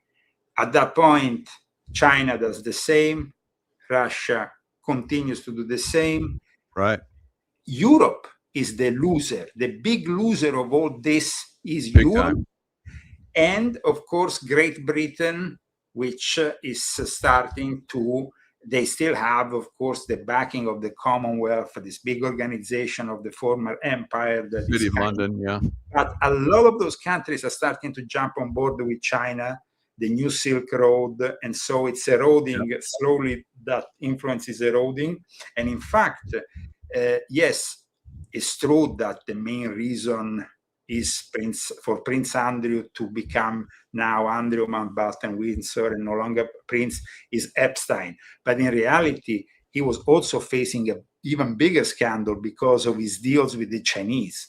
At that point, China does the same. Russia continues to do the same. Right. Europe is the loser. The big loser of all this is Big Europe. time. And of course, Great Britain, which is starting to, they still have, of course, the backing of the Commonwealth, this big organization of the former empire. That City of London, yeah. But a lot of those countries are starting to jump on board with China, the new Silk Road. And so it's eroding slowly, that influence is eroding. And in fact, yes, it's true that the main reason is Prince Andrew to become now Andrew Mountbatten Windsor and no longer Prince is Epstein. But in reality, he was also facing an even bigger scandal because of his deals with the Chinese.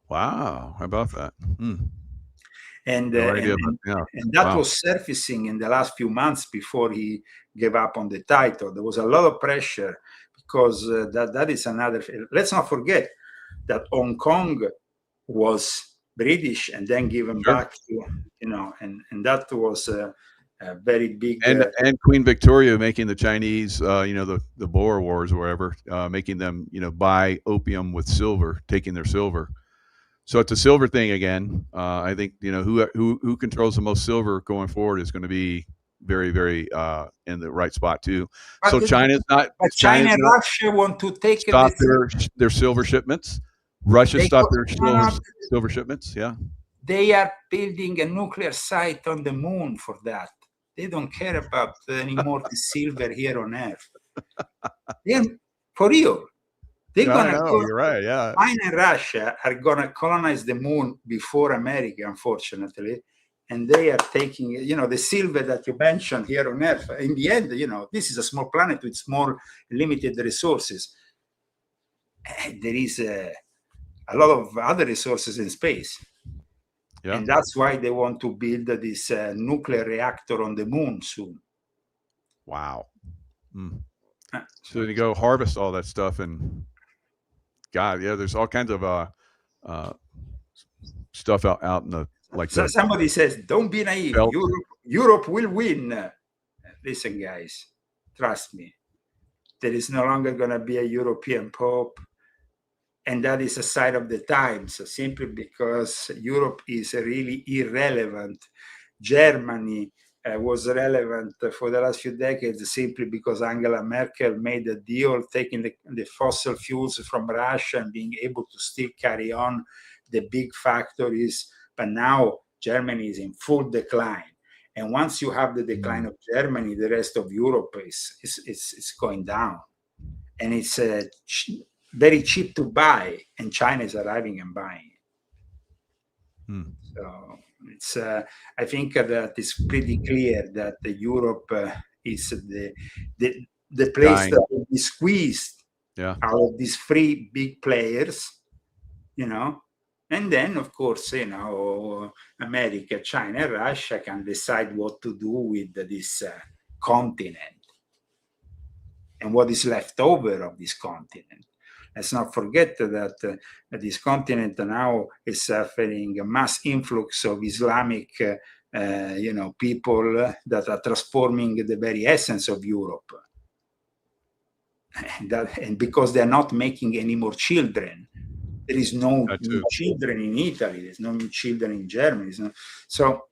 Wow, how about that? And that was surfacing in the last few months before he gave up on the title. There was a lot of pressure because that is another. Let's not forget that Hong Kong was British and then given back to, and that was a very big. And Queen Victoria making the Chinese, the Boer Wars or wherever, making them, buy opium with silver, taking their silver. So it's a silver thing again. I think, who controls the most silver going forward is going to be very, very in the right spot too. But so China and Russia want to take stop their silver shipments. Russia stopped their silver shipments. Yeah. They are building a nuclear site on the moon for that. They don't care about anymore the silver here on Earth. For real. They're you're right. Yeah. China and Russia are gonna colonize the moon before America, unfortunately. And they are taking, the silver that you mentioned here on Earth. In the end, this is a small planet with small, limited resources. There is a lot of other resources in space. Yeah. And that's why they want to build this nuclear reactor on the moon soon. Wow. So you go harvest all that stuff and there's all kinds of stuff out in the somebody says, don't be naive. Europe will win. Listen, guys, trust me. There is no longer going to be a European Pope. And that is a sign of the times, simply because Europe is really irrelevant. Germany was relevant for the last few decades simply because Angela Merkel made a deal taking the fossil fuels from Russia and being able to still carry on the big factories. But now Germany is in full decline. And once you have the decline of Germany, the rest of Europe is going down. And it's very cheap to buy, and China is arriving and buying. So it's I think that it's pretty clear that Europe is the place that will be squeezed out of these 3 big players, and then of course America, China, and Russia can decide what to do with this continent and what is left over of this continent. Let's not forget that this continent now is suffering a mass influx of Islamic, people that are transforming the very essence of Europe. And because they're not making any more children, there is no new children in Italy. There's no new children in Germany. So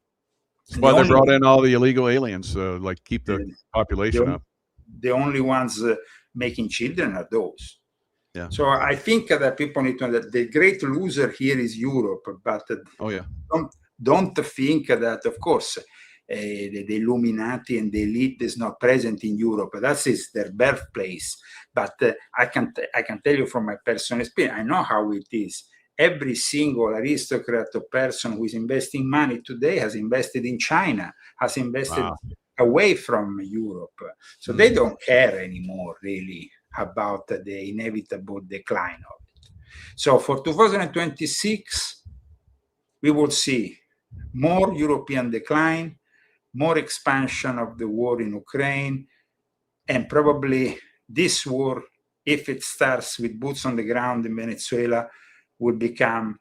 that's why they brought in all the illegal aliens, keep the population up. The only ones making children are those. Yeah. So I think that people need to know that the great loser here is Europe, but don't think that, of course, the Illuminati and the elite is not present in Europe. That is their birthplace. But I can tell you from my personal experience, I know how it is. Every single aristocrat or person who is investing money today has invested in China, has invested away from Europe. So they don't care anymore, really, about the inevitable decline of it. So for 2026, we will see more European decline, more expansion of the war in Ukraine, and probably this war, if it starts with boots on the ground in Venezuela, will become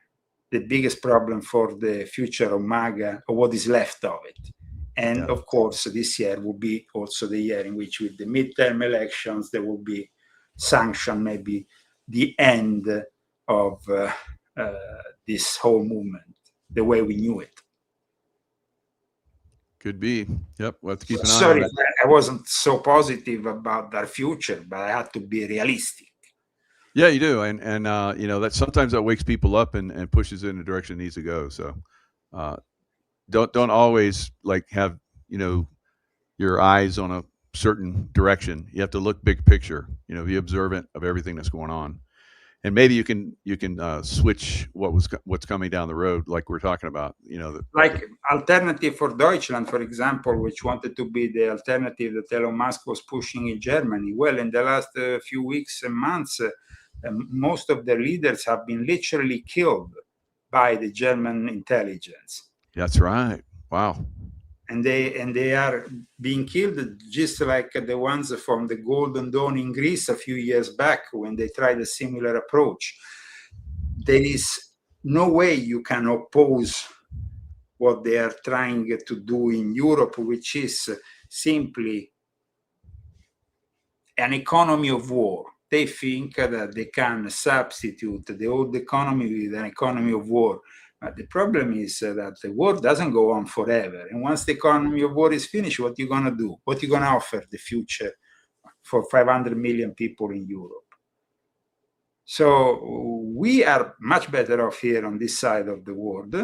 the biggest problem for the future of MAGA, or what is left of it. And of course, this year will be also the year in which, with the midterm elections, there will be sanction, maybe the end of this whole movement, the way we knew it. Could be. Yep. We'll have to keep an eye Sorry, on it. I wasn't so positive about our future, but I had to be realistic. Yeah, you do, and that sometimes that wakes people up and pushes it in the direction it needs to go. So, don't always have your eyes on a certain direction. You have to look big picture. Be observant of everything that's going on, and maybe you can switch what's coming down the road, like we're talking about. Like Alternative for Deutschland, for example, which wanted to be the alternative that Elon Musk was pushing in Germany. Well, in the last few weeks and months, most of the leaders have been literally killed by the German intelligence. That's right. Wow. And they are being killed just like the ones from the Golden Dawn in Greece a few years back, when they tried a similar approach. There is no way you can oppose what they are trying to do in Europe, which is simply an economy of war. They think that they can substitute the old economy with an economy of war. But the problem is that the war doesn't go on forever. And once the economy of war is finished, what are you going to do? What are you going to offer the future for 500 million people in Europe? So we are much better off here on this side of the world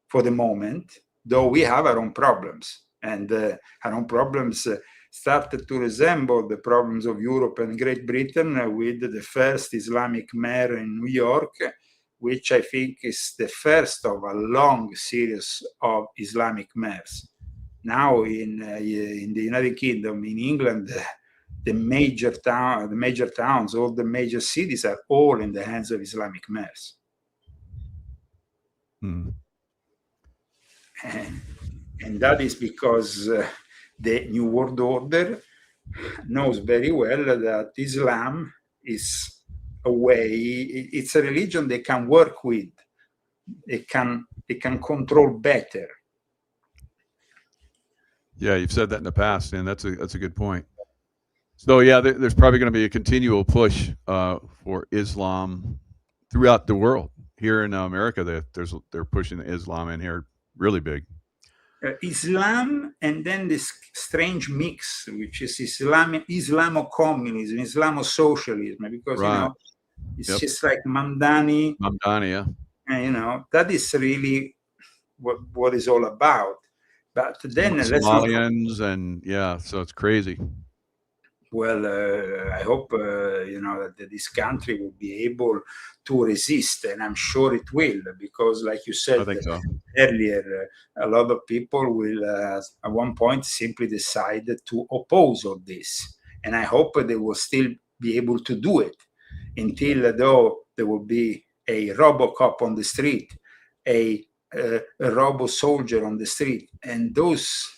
for the moment, though we have our own problems. And our own problems started to resemble the problems of Europe and Great Britain with the first Islamic mayor in New York, which I think is the first of a long series of Islamic mayors. Now in the United Kingdom, in England, the major towns, all the major cities are all in the hands of Islamic mayors. And that is because the New World Order knows very well that Islam is a way, it's a religion they can work with. They can control better. Yeah, you've said that in the past, and that's a good point. So yeah, there's probably going to be a continual push for Islam throughout the world. Here in America, they're pushing Islam in here really big. Islam, and then this strange mix, which is Islamo-communism, Islamo-socialism, because it's just like Mamdani. Mamdani, yeah. And that is really what it's all about. But then Somalians and so it's crazy. Well, I hope that this country will be able to resist, and I'm sure it will, because, like you said earlier, a lot of people will, at one point, simply decide to oppose all this, and I hope they will still be able to do it until, though, there will be a RoboCop on the street, a robo-soldier on the street, and those.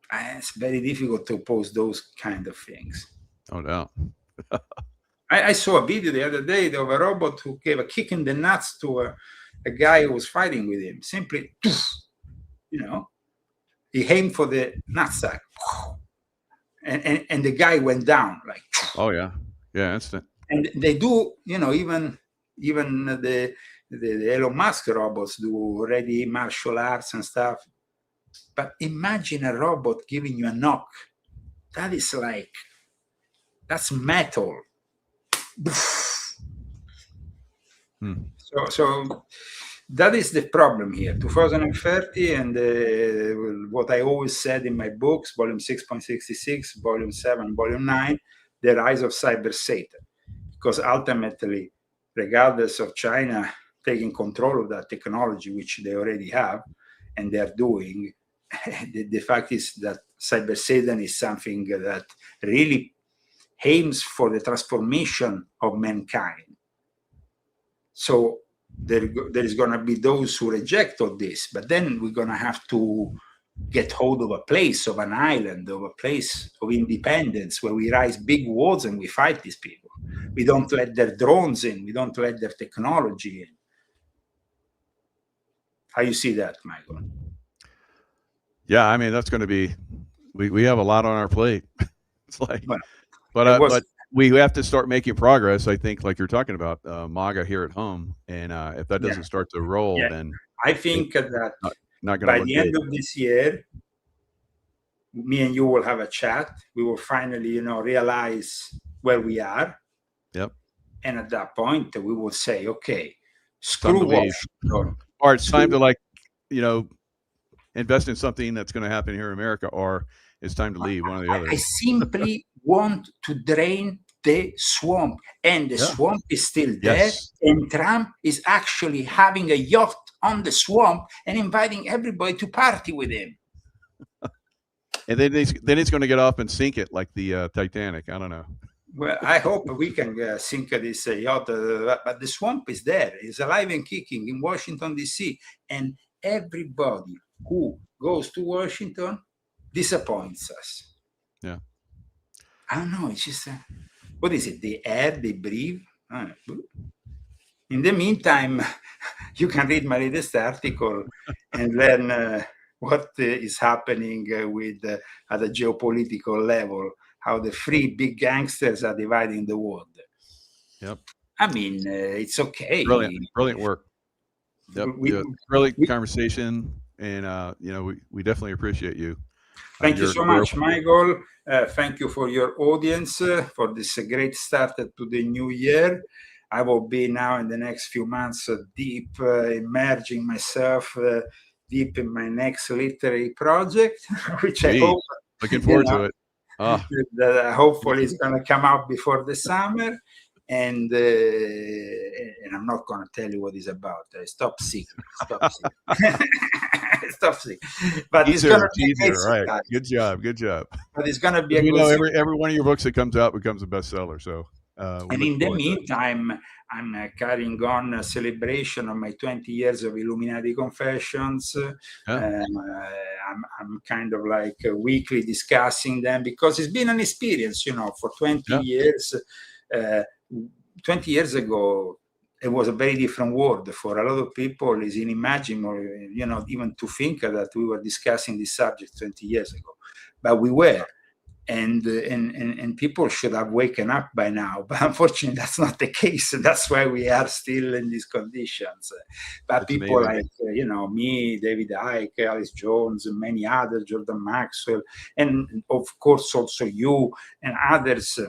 It's very difficult to oppose those kind of things. Oh, no. I saw a video the other day of a robot who gave a kick in the nuts to a guy who was fighting with him. Simply, he aimed for the nutsack, and the guy went down like. Oh yeah, instant. And they do, even the Elon Musk robots do already martial arts and stuff. But imagine a robot giving you a knock. That's metal. So That is the problem here. 2030, and what I always said in my books, volume 6.66, volume 7, volume 9, the rise of cyber Satan. Because ultimately, regardless of China taking control of that technology, which they already have, and they're doing, the fact is that cyber Satan is something that really aims for the transformation of mankind. So there is going to be those who reject all this, but then we're going to have to get hold of a place, of an island, of a place of independence where we raise big walls and we fight these people. We don't let their drones in. We don't let their technology in. How you see that, Michael? Yeah, I mean, that's going to be, we have a lot on our plate. It's like, but we have to start making progress. I think, like you're talking about, MAGA here at home, and if that doesn't start to roll, then I think that not by the end of this year, me and you will have a chat. We will finally, realize where we are. Yep. And at that point, we will say, okay, screw Washington. Or it's time to invest in something that's going to happen here in America, or it's time to leave, one or the other. I simply want to drain the swamp, and the swamp is still there, and Trump is actually having a yacht on the swamp and inviting everybody to party with him. And then he's going to get off and sink it like the Titanic. I don't know. Well, I hope we can sink this yacht, but the swamp is there. It's alive and kicking in Washington, D.C., and everybody who goes to Washington disappoints us. Yeah. I don't know. It's just, what is it? The air they breathe? In the meantime, you can read my latest article and learn what is happening at a geopolitical level, how the three big gangsters are dividing the world. Yep. I mean, it's okay. Brilliant work. Yep. Brilliant conversation, and we definitely appreciate you. Thank you so much, Michael. Thank you for your audience for this great start to the new year. I will be now in the next few months deep immersing myself deep in my next literary project, which I hope. Looking forward to it. That hopefully is going to come out before the summer. And I'm not going to tell you what it's about. Stop secret. Stop secret. But it's going to be right. Good job. But it's going to be every one of your books that comes out becomes a bestseller. So. And in the meantime, I'm carrying on a celebration of my 20 years of Illuminati Confessions. I'm kind of like weekly discussing them because it's been an experience, for 20 years. 20 years ago, it was a very different world. For a lot of people, it's unimaginable, even to think that we were discussing this subject 20 years ago. But we were. And people should have waken up by now, but unfortunately that's not the case. That's why we are still in these conditions. But that's people amazing. Like me, David Icke, Alice Jones, and many others, Jordan Maxwell, and of course also you and others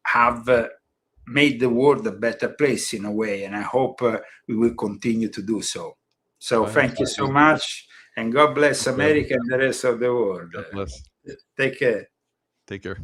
have made the world a better place in a way, and I hope we will continue to do so. So thank you so much, and God bless America and the rest of the world. God bless. Take care. Take care.